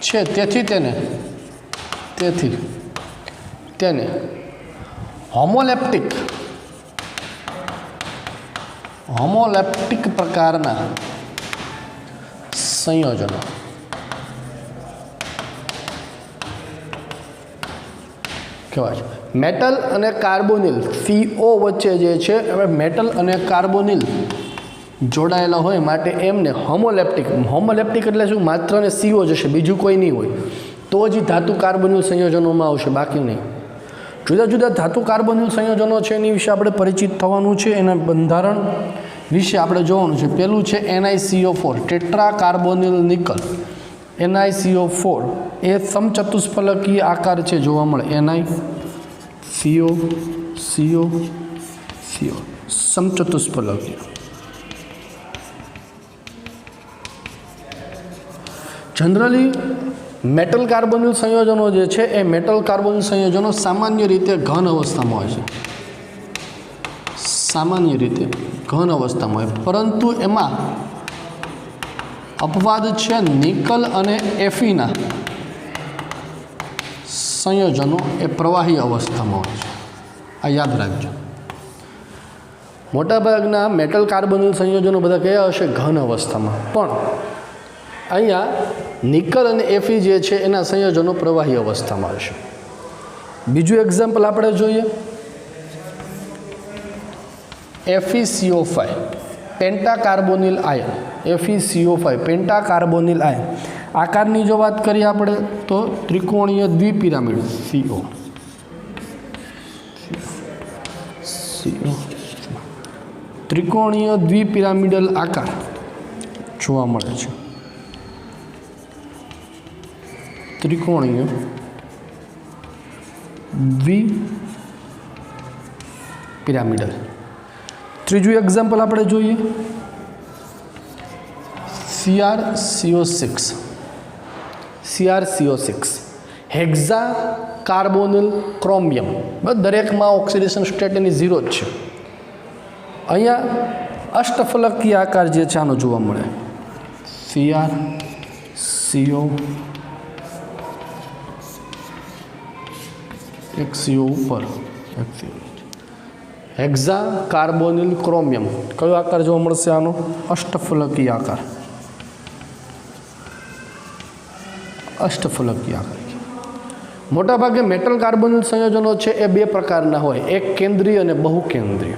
છે. તેથી તેને હોમોલેપ્ટિક પ્રકારના સંયોજનો કહેવાય છે. મેટલ અને કાર્બોનિલ CO વચ્ચે જે છે હવે મેટલ અને કાર્બોનિલ જોડાયેલા હોય માટે એમને હોમોલેપ્ટિક એટલે શું, માત્ર ને CO જ હશે, બીજું કોઈ નહીં હોય તો જ ધાતુ કાર્બોનિલ સંયોજનોમાં આવશે, બાકી નહીં. જુદા જુદા ધાતુ કાર્બોનિલ સંયોજનો છે એની વિશે આપણે પરિચિત થવાનું છે, એના બંધારણ, વિશે આપણે જોવાનું છે. પહેલું છે NiCO4 tetra carbonyl nickel. NiCO4 એ સમચતુષ્ફલકીય આકાર છે, જોવા મળે. NiCO સમચતુષ્ફલકીય. જનરલી મેટલ કાર્બોનિલ સંયોજનો જે છે એ મેટલ કાર્બોનિલ સંયોજનો સામાન્ય રીતે ઘન અવસ્થામાં હોય છે. સામાન્ય રીતે ઘન અવસ્થામાં હોય, પરંતુ એમાં અપવાદ છે. નિકલ અને એફીના સંયોજનો એ પ્રવાહી અવસ્થામાં હોય છે. આ યાદ રાખજો. મોટાભાગના મેટલ કાર્બોનિલ સંયોજનો બધા કયા હશે? ઘન અવસ્થામાં. પણ અહીંયા નિકલ અને એફી જે છે એના સંયોજનો પ્રવાહી અવસ્થામાં હશે. બીજું એક્ઝામ્પલ આપણે જોઈએ. FeCO5 પેન્ટાકાર્બોનિલ ion. FeCO5 પેન્ટાકાર્બોનિલ આયન આકારની જો વાત કરીએ આપણે તો ત્રિકોણીય દ્વિપિરામિડ CO ત્રિકોણીય દ્વિપિરામિડલ આકાર જોવા મળે છે. ત્રિકોણીય દ્વિપિરામિડલ. ત્રીજું એક્ઝામ્પલ આપણે જોઈએ. CrCO6 hexa carbonyl chromium. દરેકમાં ઓક્સિડેશન સ્ટેટ એની 0 જ છે. અહીંયા અષ્ટફલકીય આકાર જે છે આનો જોવા મળે. CrCO એક CO ઉપર હેક્ઝા કાર્બોનિલ ક્રોમિયમ. કયો આકાર જોવા મળશે આનો? અષ્ટફલકીય આકાર. અષ્ટફલકીય આકાર. મોટાભાગે મેટલ કાર્બોનિલ સંયોજનો છે એ બે પ્રકારના હોય, એક કેન્દ્રીય અને બહુકેન્દ્રીય.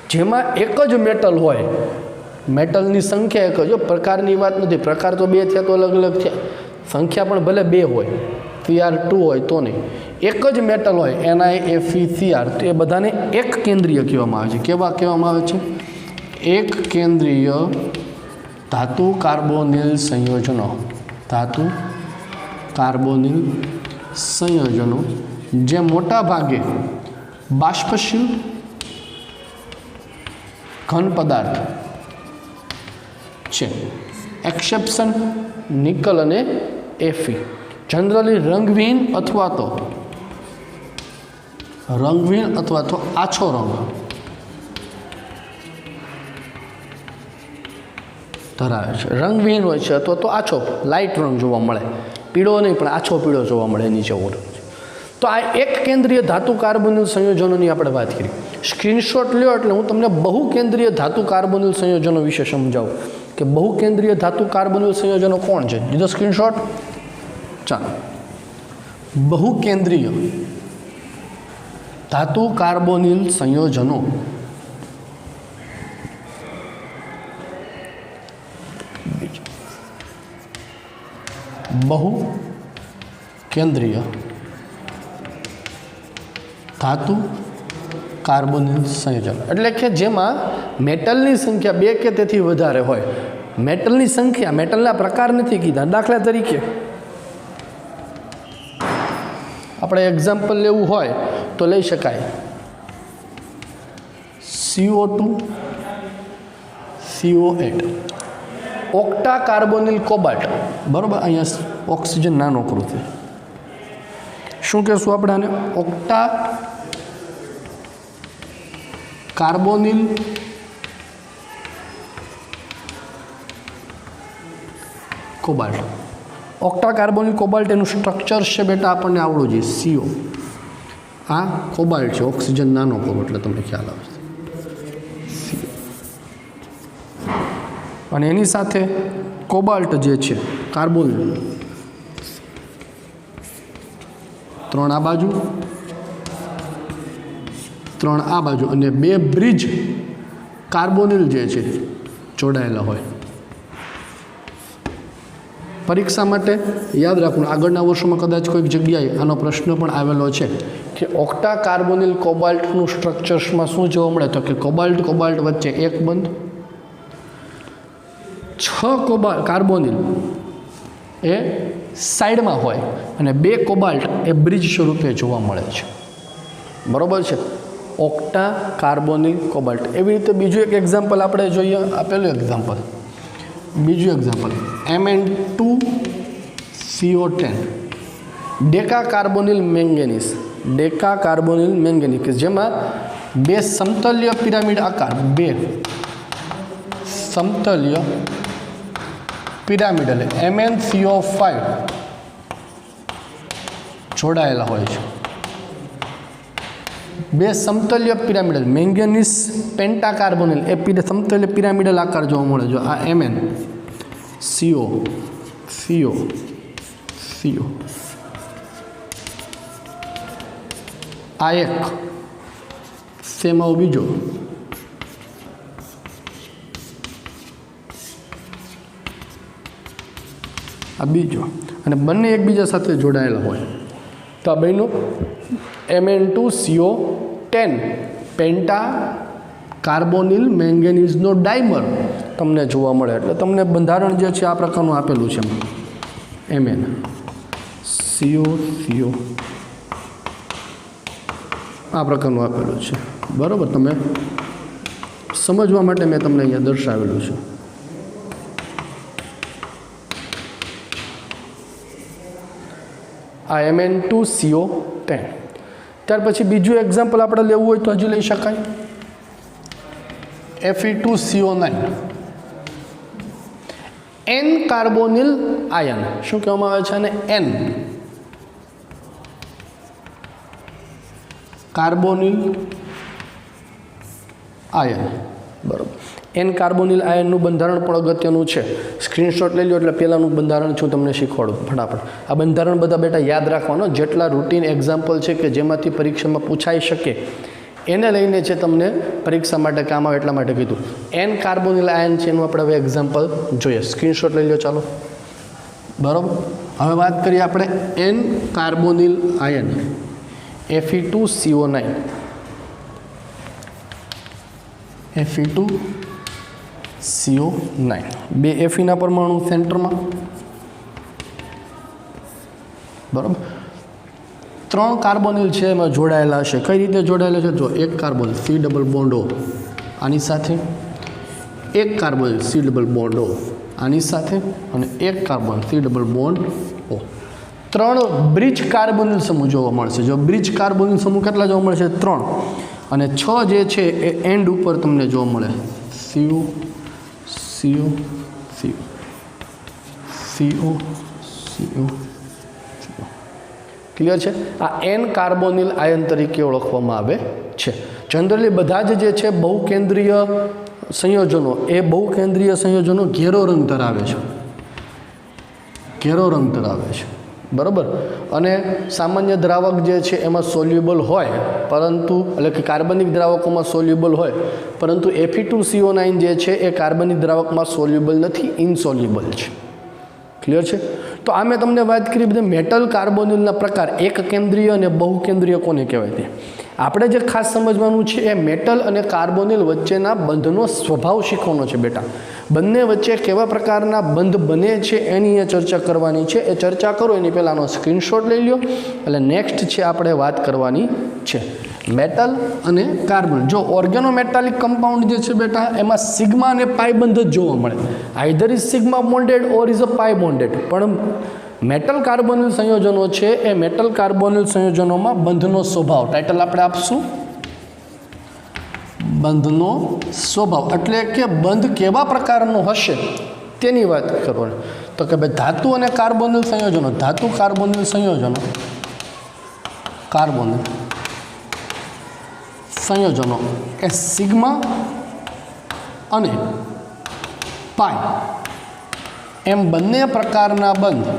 જેમાં એક જ મેટલ હોય, મેટલની સંખ્યા એક જ, પ્રકારની વાત નથી. પ્રકાર તો બે થયા તો અલગ અલગ થયા, સંખ્યા પણ ભલે બે હોય, Cr2 હોય તો નહીં. એક જ મેટલ હોય NiFeCr, તો એ બધાને એક કેન્દ્રીય કહેવામાં આવે છે. કેવા કહેવામાં આવે છે? એક કેન્દ્રીય ધાતુ કાર્બોનિલ સંયોજનો. ધાતુ કાર્બોનિલ સંયોજનો જે મોટા ભાગે બાષ્પશીલ ઘન પદાર્થ છે. એક્સેપ્શન નિકલ અને એફી. જનરલી રંગવિહીન અથવા તો આછો રંગ ધરાવે છે. રંગવિહીન હોય છે અથવા તો આછો લાઇટ રંગ જોવા મળે. પીળો નહીં પણ આછો પીળો જોવા મળે નીચે ઓરંગ. તો આ એક કેન્દ્રીય ધાતુ કાર્બોનિલ સંયોજનોની આપણે વાત કરી. સ્ક્રીનશોટ લ્યો એટલે હું તમને બહુકેન્દ્રીય ધાતુ કાર્બોનિલ સંયોજનો વિશે સમજાવું કે બહુકેન્દ્રીય ધાતુ કાર્બોનિલ સંયોજનો કોણ છે. લીધો સ્ક્રીનશોટ? ચાલો. બહુકેન્દ્રીય ધાતુ કાર્બોનિલ સંયોજનો બહુકેન્દ્રીય ધાતુ કાર્બોનિલ સંયોજન એટલે કે જેમાં મેટલની સંખ્યા બે કે તેથી વધારે હોય. મેટલની સંખ્યા, મેટલના પ્રકાર નથી કીધા. દાખલા તરીકે આપણે એક્ઝામ્પલ લેવું હોય તો લઈ શકાય CO2 CO8 octa carbonyl cobalt. બરાબર, અહીંયા ઓક્સિજન નાનો કરું છું. શું કહેશું આપણે આને? Octa carbonyl cobalt. Octa carbonyl cobalt એનું સ્ટ્રક્ચર છે બેટા આપણને આવડવું જોઈએ. CO આ કોબાલ્ટ છે, ઓક્સિજન નાનો કરો એટલે તમને ખ્યાલ આવશે. અને એની સાથે કોબાલ્ટ જે છે કાર્બોનિલ 3 આ બાજુ 3 આ બાજુ અને 2 બ્રિજ કાર્બોનિલ જે છે જોડાયેલા હોય. પરીક્ષા માટે યાદ રાખવું. આગળના વર્ષોમાં કદાચ કોઈક જગ્યાએ આનો પ્રશ્ન પણ આવેલો છે કે ઓક્ટા કાર્બોનિલ કોબાલ્ટનું સ્ટ્રક્ચર્સમાં શું જોવા મળે, તો કે કોબાલ્ટ વચ્ચે એક બંધ કાર્બોનિલ એ સાઈડમાં હોય અને 2 કોબાલ્ટ એ બ્રિજ સ્વરૂપે જોવા મળે છે, બરાબર છે. Octa carbonyl cobalt. એવી રીતે બીજું એક એક્ઝામ્પલ આપણે જોઈએ. આપેલું એક્ઝામ્પલ, બીજું example Mn2CO10 deca carbonyl manganese. Deca carbonyl manganese કે જેમાં 2 સમતલ્ય પિરામિડ આકાર, 2 સમતલ્ય પિરામિડ એટલે MnCO5 જોડાયેલા હોય છે. 2 સમતલ્ય પિરામિડલ મેંગેનીઝ પેન્ટાકાર્બોનિલ એ સમતલ્ય પિરામિડલ આકાર જોવા મળે. જો આ MnCO આ એક સેમાં બીજો, આ બીજો, અને બંને એકબીજા સાથે જોડાયેલા હોય તો આ બેનું Mn2CO10 પેન્ટા કાર્બોનિલ મેંગેનીઝનો ડાયમર તમને જોવા મળે. એટલે તમને બંધારણ જે છે આ પ્રકારનું આપેલું છે. MnCO આ પ્રકારનું આપેલું છે, બરાબર. તમે સમજવા માટે મેં તમને અહીંયા દર્શાવેલું છે. આ Mn2CO10. ત્યાર પછી બીજું એક્ઝામ્પલ આપણે લેવું હોય તો હજી લઈ શકાય. Fe2CO9 N carbonyl ion. શું કહેવામાં આવે છે આને? N કાર્બોનિલ આયન, બરાબર. N કાર્બોનિલ આયનનું બંધારણ પણ અગત્યનું છે. સ્ક્રીનશોટ લઈ લો એટલે પહેલાંનું બંધારણ છું તમને શીખવાડું ફટાફટ. આ બંધારણ બધા બેટા યાદ રાખવાનો. જેટલા રૂટીન એક્ઝામ્પલ છે કે જેમાંથી પરીક્ષામાં પૂછાઈ શકે એને લઈને છે તમને પરીક્ષા માટે કામ આવે એટલા માટે કીધું. N કાર્બોનિલ આયન છે એનું આપણે હવે એક્ઝામ્પલ જોઈએ. સ્ક્રીનશોટ લઈ લો ચાલો, બરાબર. હવે વાત કરીએ આપણે N carbonyl ion Fe2CO9. Fe2CO9 2 Feના પરમાણુ સેન્ટરમાં, બરાબર. 3 કાર્બોનિલ છે એમાં જોડાયેલા હશે. કઈ રીતે જોડાયેલા છે? જો એક carbonyl C double bond O આની સાથે, એક carbonyl C double bond O આની સાથે, અને એક carbon C double bond O. 3 bridge carbonyl સમૂહ જોવા મળશે. જો બ્રિજ કાર્બોનિલ સમૂહ કેટલા જોવા મળશે? 3. અને 6 જે છે એ એન્ડ ઉપર તમને જોવા મળે. CO CO CO CO. Clear છે? આ N કાર્બોનિલ આયન તરીકે ઓળખવામાં આવે છે. જનરલી બધા જ જે છે બહુકેન્દ્રીય સંયોજનો એ બહુકેન્દ્રીય સંયોજનો ઘેરો રંગ ધરાવે છે, ઘેરો રંગ ધરાવે છે, બરાબર. અને સામાન્ય દ્રાવક જે છે એમાં સોલ્યુબલ હોય, પરંતુ એટલે કે કાર્બનિક દ્રાવકોમાં સોલ્યુબલ હોય, પરંતુ Fe2CO9 જે છે એ કાર્બનિક દ્રાવકમાં સોલ્યુબલ નથી, ઇનસોલ્યુબલ છે. ક્લિયર છે? તો આ મેં તમને વાત કરી બધા મેટલ કાર્બોનિલના પ્રકાર, એક કેન્દ્રીય અને બહુકેન્દ્રીય કોને કહેવાય તે. આપણે જે ખાસ સમજવાનું છે એ મેટલ અને કાર્બોનિલ વચ્ચેના બંધનો સ્વભાવ શીખવાનો છે બેટા. બંને વચ્ચે કેવા પ્રકારના બંધ બને છે એની એ ચર્ચા કરવાની છે. એ ચર્ચા કરો એની પહેલાંનો સ્ક્રીનશોટ લઈ લો. એટલે નેક્સ્ટ છે આપણે વાત કરવાની છે મેટલ અને કાર્બન. જો ઓર્ગેનોમેટાલિક કમ્પાઉન્ડ જે છે બેટા એમાં સિગ્મા અને પાઈ બંધ જ જોવા મળે. Either is sigma bonded or is a pi bonded. પણ મેટલ કાર્બોનિલ સંયોજનો છે એ મેટલ કાર્બોનિલ સંયોજનોમાં બંધનો સ્વભાવ, ટાઇટલ આપણે આપશું બંધનો સ્વભાવ, એટલે કે બંધ કેવા પ્રકારનો હશે તેની વાત કરવાની. તો કે ભાઈ ધાતુ અને કાર્બોનિલ સંયોજનો, ધાતુ કાર્બોનિલ સંયોજનો, કાર્બોનિલ સંયોજનો એ સિગ્મા અને પાઈ એમ બંને પ્રકારના બંધ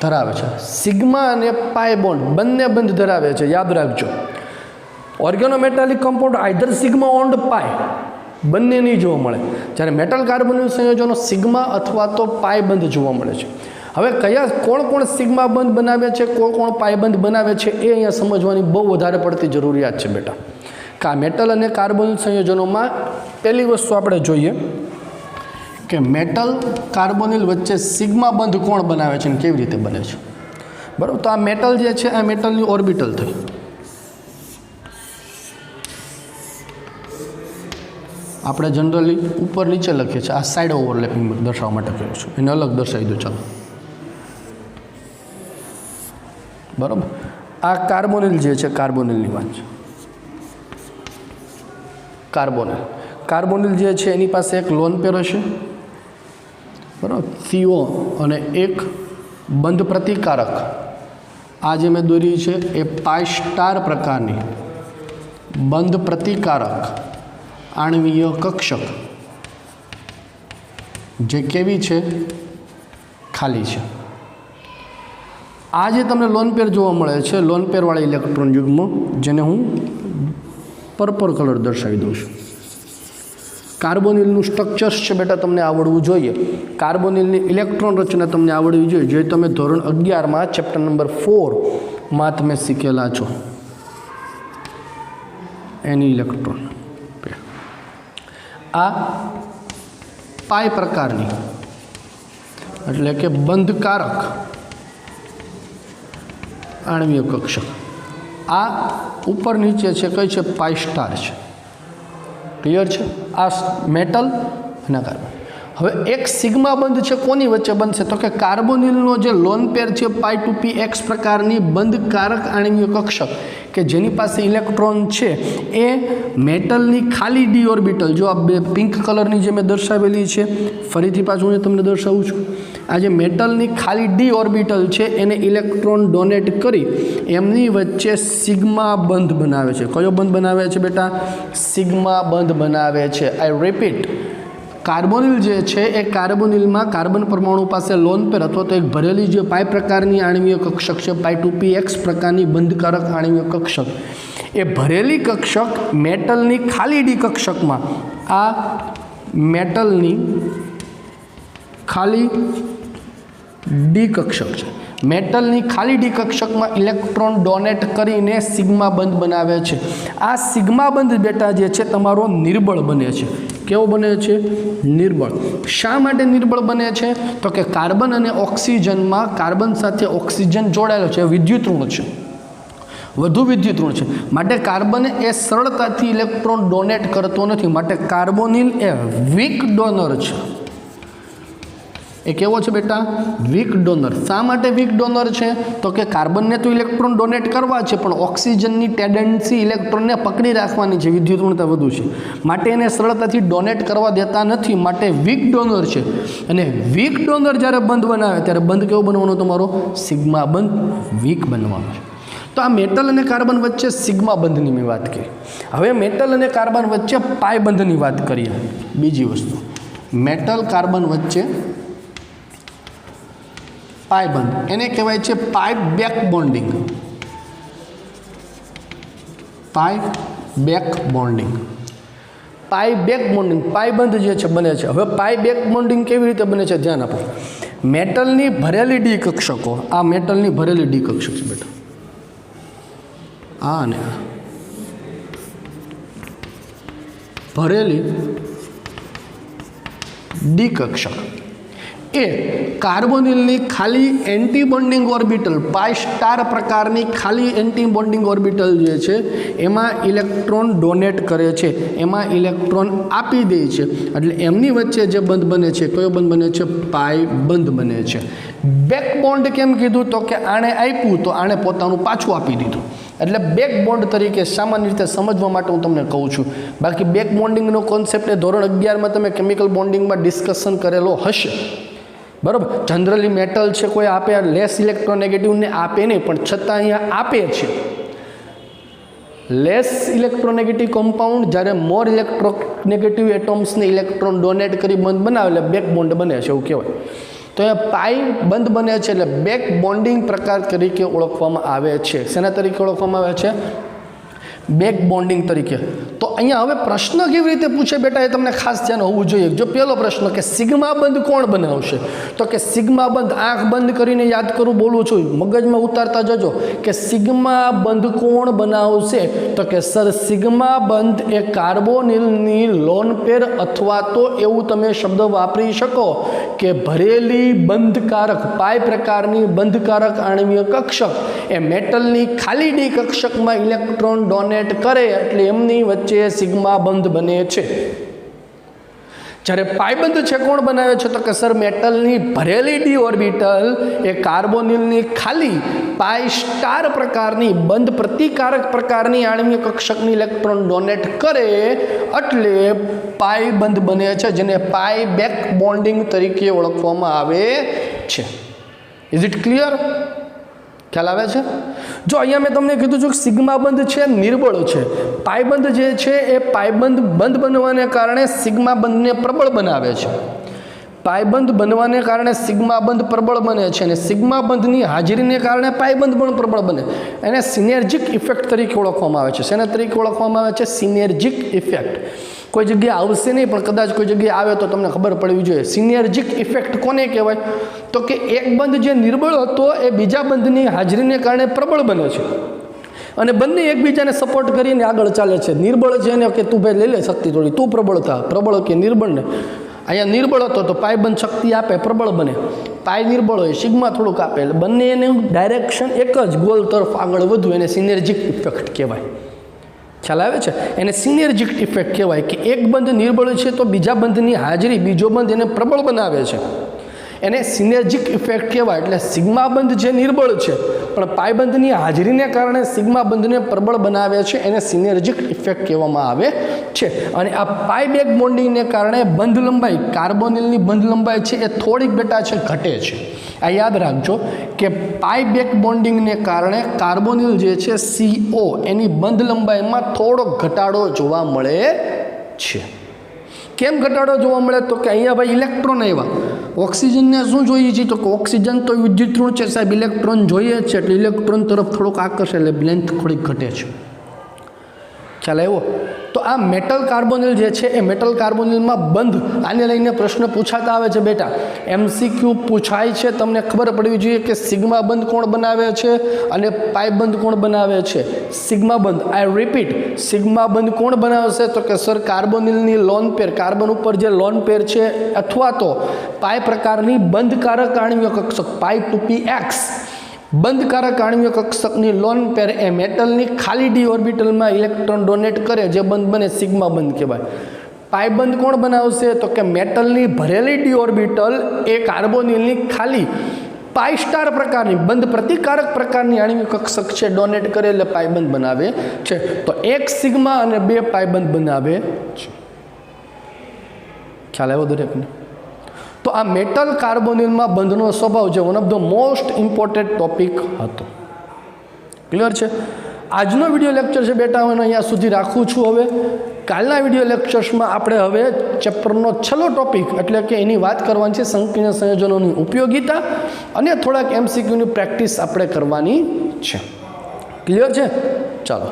ધરાવે છે. સિગ્મા અને પાઈ બોન્ડ બંને બંધ ધરાવે છે, યાદ રાખજો. ઓર્ગેનોમેટાલિક કમ્પાઉન્ડ આઈધર સિગ્મા ઓર પાઈ બંને નહીં જોવા મળે. જ્યારે મેટલ કાર્બોનિલ સંયોજનો સિગ્મા અથવા તો પાઈ બંધ જોવા મળે છે. હવે કયા કોણ કોણ સિગ્મા બંધ બનાવે છે, કોણ કોણ પાઈ બંધ બનાવે છે એ અહીંયા સમજવાની બહુ વધારે પડતી જરૂરિયાત છે બેટા. मेटल अने कार्बोनिल संयोजनों में पहली वस्तु आपणे जोईए कि मेटल कार्बोनिल वच्चे सिग्मा बंध कोण बनावे छे अने केवी रीते बने छे। बराबर, तो आ मेटल जे छे आ मेटलनी ऑर्बिटल थई। આપણે જનરલી ઉપર નીચે લખીએ છીએ, આ સાઇડ ઓવરલેપિંગ દર્શાવવા માટે કર્યું છે, એને અલગ દર્શાવી દો ચાલો। બરાબર, આ કાર્બોનિલ જે છે કાર્બોનિલની વાત છે। કાર્બોનિલ જે છે એની પાસે એક લોન પેર હશે, બરાબર, CO અને એક બંધ પ્રતિકારક। આ જે મેં દોરી છે એ પાઈ સ્ટાર પ્રકારની બંધ પ્રતિકારક आणवीय कक्षक जे केवी छे खाली छे। आ जे तमने लोन पेर जोवा मळे छे, लोन पेरवाळा इलेक्ट्रॉन युग्म, जेने हूँ पर्पल कलर दर्शावी दूँ छुं। कार्बोनिलनुं स्ट्रक्चर्स छे बेटा तमने आवडवुं जोईए। कार्बोनिलनी इलेक्ट्रॉन रचना तमने आवडवी जोईए, जे तमे धोरण 11 में चेप्टर नंबर 4 में तमे शीखेला छो। एनी इलेक्ट्रॉन आ पाई प्रकारनी एटले के बंधकारक आणवीय कक्षक। आ ऊपर नीचे छे कई छे पाई स्टार छे। क्लियर छे? आ मेटल अने कार्बन। हवे एक सिग्मा बंध छे कोनी वच्चे बनशे तो के कार्बोनिलनो जे लोन पेर छे पाई 2p x प्रकारनी बंधकारक आणवीय कक्षक के जेनी पासे इलेक्ट्रॉन छे ए मेटलनी खाली डी ऑर्बिटल, जो आ बे पिंक कलरनी जे मैं दर्शावेली छे, फरीथी पाछुं हूँ तमने दर्शावुं छुं। आ जे मेटलनी खाली डी ऑर्बिटल छे एने इलेक्ट्रॉन डोनेट करी एमनी वच्चे सिग्मा बंध बनावे छे। कयो बंध बनावे छे बेटा? सिग्मा बंध बनावे छे। आई रिपीट, कार्बोनिल जे छे ए कार्बोनिल में कार्बन परमाणु पास लोन पेर अथवा तो एक भरेली जो पाई प्रकारनी आणवीय कक्षक है, पाई 2px प्रकारनी बंधकारक आणवीय कक्षक, ए भरेली कक्षक मेटलनी खाली डी कक्षक में आ मेटलनी खाली डी कक्षक है, मेटलनी खाली डी कक्षक में इलेक्ट्रॉन डोनेट करीने सिग्मा बंध बनावे छे। आ सिग्मा बंध बेटा जे छे तमारो निर्बळ बने छे। केवो बने छे? निर्बळ। शा माटे निर्बळ बने छे? तो के कार्बन अने ऑक्सिजन में कार्बन साथे ऑक्सिजन जोड़ायेलो छे, विद्युत ऋण छे, વધુ વિદ્યુત ઋણ છે, માટે કાર્બન એ સરળતાથી ઇલેક્ટ્રોન ડોનેટ કરતો નથી, માટે કાર્બોનિલ એ વીક ડોનર છે। એ કેવો છે બેટા? Weak donor. શા માટે વીક ડોનર છે? તો કે કાર્બનને તો ઇલેક્ટ્રોન ડોનેટ કરવા છે પણ ઓક્સિજનની ટેન્ડન્સી ઇલેક્ટ્રોનને પકડી રાખવાની છે, વિદ્યુત ઋણતા વધુ છે, માટે એને સરળતાથી ડોનેટ કરવા દેતા નથી, માટે વીક ડોનર છે। અને વીક ડોનર જ્યારે બંધ બનાવે ત્યારે બંધ કેવો બનવાનો? તમારો સિગ્મા બંધ વીક બનવાનો છે। तो आ मेटल अने कार्बन वच्चे सिग्मा बंधनी में बात करी। हवे मेटल अने कार्बन वच्चे पाई बंधनी बात करिए। बीजी वस्तु, मेटल कार्बन वच्चे पाई बंध, एने कहेवाय छे पाई बेक बॉन्डिंग। पाई बेक बॉन्डिंग, पाई बेक बॉन्डिंग, पाई बंध जे छे बने छे। हवे पाई बेक बॉन्डिंग केवी रीते बने छे? ध्यान आपो। मेटलनी भरेली डी कक्षको, आ मेटलनी भरेली डी कक्षक छे बेटा, आ ने भरेली डी कक्षक ए कार्बोनिलनी खाली anti bonding orbital, pi star प्रकारनी खाली एंटी बॉन्डिंग ऑर्बिटल जे छे एमां इलेक्ट्रॉन डोनेट करे छे, एमां इलेक्ट्रॉन आपी दे छे, एटले एमनी वच्चे जे बंध बने छे, कयो बंध बने छे? पाई बंध बने छे। बेक बॉन्ड केम कीधुं? तो के आणे आप्युं तो आणे पोतानुं पाछुं आपी दीधुं, એટલે બેક બોન્ડ તરીકે સામાન્ય રીતે સમજવા માટે હું તમને કહું છું। બાકી બેક બોન્ડિંગનો કોન્સેપ્ટ એ ધોરણ 11માં તમે કેમિકલ બોન્ડિંગમાં ડિસ્કશન કરેલો હશે, બરાબર। જનરલી મેટલ છે કોઈ આપે લેસ ઇલેક્ટ્રોનેગેટિવને આપે નહીં, પણ છતાં અહીંયા આપે છે। લેસ ઇલેક્ટ્રોનેગેટિવ કમ્પાઉન્ડ જ્યારે મોર ઇલેક્ટ્રોનેગેટિવ એટમ્સને ઇલેક્ટ્રોન ડોનેટ કરી બંધ બનાવે એટલે બેક બોન્ડ બને છે એવું કહેવાય। तो यहाँ पाई बंध बने छे એટલે બેક બોન્ડિંગ પ્રકાર તરીકે ઓળખવામાં આવે છે। શેના તરીકે ઓળખવામાં આવે છે? બેક બોન્ડિંગ તરીકે. તો અહીંયા હવે પ્રશ્ન કેવી રીતે પૂછે બેટા એ તમને ખાસ ધ્યાન હોવું જોઈએ. જો પહેલો પ્રશ્ન કે સિગ્મા બંધ કોણ બનાવશે, તો કે સિગ્મા બંધ, આંખ બંધ કરીને યાદ કરું બોલું છું, મગજમાં ઉતારતા જજો કે સિગ્મા બંધ કોણ બનાવશે, તો કે સર સિગ્મા બંધ એ કાર્બોનિલની લોન પેર અથવા તો એવું તમે શબ્દ વાપરી શકો કે ભરેલી બંધકારક પાઈ પ્રકારની બંધકારક આણ્વીય કક્ષક એ મેટલની ખાલી ડી કક્ષકમાં ઇલેક્ટ્રોન ડોનેટ કરે એટલે એમની વચ્ચે સિગ્મા બંધ બને છે. જ્યારે પાયબંધ છે કોણ બનાવે છે, તો કે સર મેટલની ભરેલી ડી ઓર્બિટલ એ કાર્બોનિલની ખાલી પાઈ સ્ટાર પ્રકારની બંધ પ્રતિકારક પ્રકારની આણ્વીય કક્ષકની ઇલેક્ટ્રોન ડોનેટ કરે એટલે પાઈ બંધ બને છે, જેને પાઈ બેક બોન્ડિંગ તરીકે ઓળખવામાં આવે છે. Is it clear? ખ્યાલ આવે છે? જો અહીંયા મેં તમને કીધું છું કે સિગ્મા બંધ છે નિર્બળ છે, પાયબંધ જે છે એ પાયબંધ બંધ બનવાને કારણે સિગ્મા બંધને પ્રબળ બનાવે છે. પાયબંધ બનવાને કારણે સિગ્મા બંધ પ્રબળ બને છે અને સિગ્મા બંધની હાજરીને કારણે પાયબંધ પણ પ્રબળ બને. એને સિનેર્જિક ઇફેક્ટ તરીકે ઓળખવામાં આવે છે. શેના તરીકે ઓળખવામાં આવે છે? સિનેર્જિક ઇફેક્ટ. કોઈ જગ્યાએ આવશે નહીં પણ કદાચ કોઈ જગ્યાએ આવે તો તમને ખબર પડવી જોઈએ. સિનેર્જિક ઇફેક્ટ કોને કહેવાય? તો કે એક બંધ જે નિર્બળ હતો એ બીજા બંધની હાજરીને કારણે પ્રબળ બને છે અને બંને એકબીજાને સપોર્ટ કરીને આગળ ચાલે છે. નિર્બળ છે એને કે તું ભાઈ લઈ લે શક્તિ થોડી, તું પ્રબળ થા, પ્રબળ કે નિર્બળને. અહીંયા નિર્બળ હતો તો પાયબંધ શક્તિ આપે, પ્રબળ બને. પાય નિર્બળ હોય, સિગ્મા થોડુંક આપે, એટલે બંને એને ડાયરેક્શન એક જ ગોલ તરફ આગળ વધવું, એને સિનેર્જિક ઇફેક્ટ કહેવાય. ખ્યાલ આવે છે? એને સિનેર્જિક ઇફેક્ટ કહેવાય કે એક બંધ નિર્બળ છે તો બીજા બંધની હાજરી બીજો બંધ એને પ્રબળ બનાવે છે. એને સિનેર્જિક ઇફેક્ટ કહેવાય. એટલે સિગ્મા બંધ જે નિર્બળ છે પણ પાયબંધની હાજરીને કારણે સિગ્મા બંધને પ્રબળ બનાવે છે, એને સિનેર્જિક ઇફેક્ટ કહેવામાં આવે છે. અને આ પાય બેક બોન્ડિંગને કારણે બંધ લંબાઈ, કાર્બોનિલની બંધ લંબાઈ છે એ થોડીક બેટા છે ઘટે છે. આ યાદ રાખજો કે પાય બેક બોન્ડિંગને કારણે કાર્બોનિલ જે છે CO એની બંધ લંબાઈમાં થોડોક ઘટાડો જોવા મળે છે. કેમ ઘટાડો જોવા મળે? તો કે અહીંયા ભાઈ ઇલેક્ટ્રોન આવ્યા, ઓક્સિજનને શું જોઈએ છે? તો કે ઓક્સિજન તો વિદ્યુતઋણ છે સાહેબ, ઇલેક્ટ્રોન જોઈએ છે એટલે ઇલેક્ટ્રોન તરફ થોડુંક આકર્ષે એટલે લેન્થ થોડીક ઘટે છે. ખ્યાલ આવ્યો? તો આ મેટલ કાર્બોનિલ જે છે એ મેટલ કાર્બોનિલમાં બંધ, આને લઈને પ્રશ્ન પૂછાતા આવે છે બેટા, MCQ પૂછાય છે. તમને ખબર પડવી જોઈએ કે સિગ્મા બંધ કોણ બનાવે છે અને પાય બંધ કોણ બનાવે છે. સિગ્મા બંધ, આઈ રિપીટ, સિગ્મા બંધ કોણ બનાવશે? તો કે સર કાર્બોનિલની લોન પેર, કાર્બન ઉપર જે લોન પેર છે અથવા તો પાય પ્રકારની બંધકારક આણ્વીય કક્ષક પાય 2px બંધકારક આણ્વીય કક્ષકની લોન પેર એ મેટલની ખાલી ડી ઓર્બિટલમાં ઇલેક્ટ્રોન ડોનેટ કરે, જે બંધ બને સિગ્મા બંધ કહેવાય. પાયબંધ કોણ બનાવશે? તો કે મેટલની ભરેલી ડી ઓર્બિટલ એ કાર્બોનિલની ખાલી પાઈ સ્ટાર પ્રકારની બંધ પ્રતિકારક પ્રકારની આણ્વીય કક્ષક છે ડોનેટ કરે એટલે પાયબંધ બનાવે છે. તો એક સિગ્મા અને બે પાયબંધ બનાવે છે. ખ્યાલ આવ્યો દરેકને? તો આ મેટલ કાર્બોનિલમાં બંધનો સ્વભાવ છે one of the most important topic હતો. ક્લિયર છે? આજનો વિડીયો લેક્ચર છે બેટા હું અહીંયા સુધી રાખું છું. હવે કાલના વિડીયો લેક્ચર્સમાં આપણે હવે ચેપ્ટરનો છેલ્લો ટોપિક એટલે કે એની વાત કરવાની છે, સંકીર્ણ સંયોજનોની ઉપયોગિતા અને થોડાક MCQની પ્રેક્ટિસ આપણે કરવાની છે. ક્લિયર છે? ચાલો.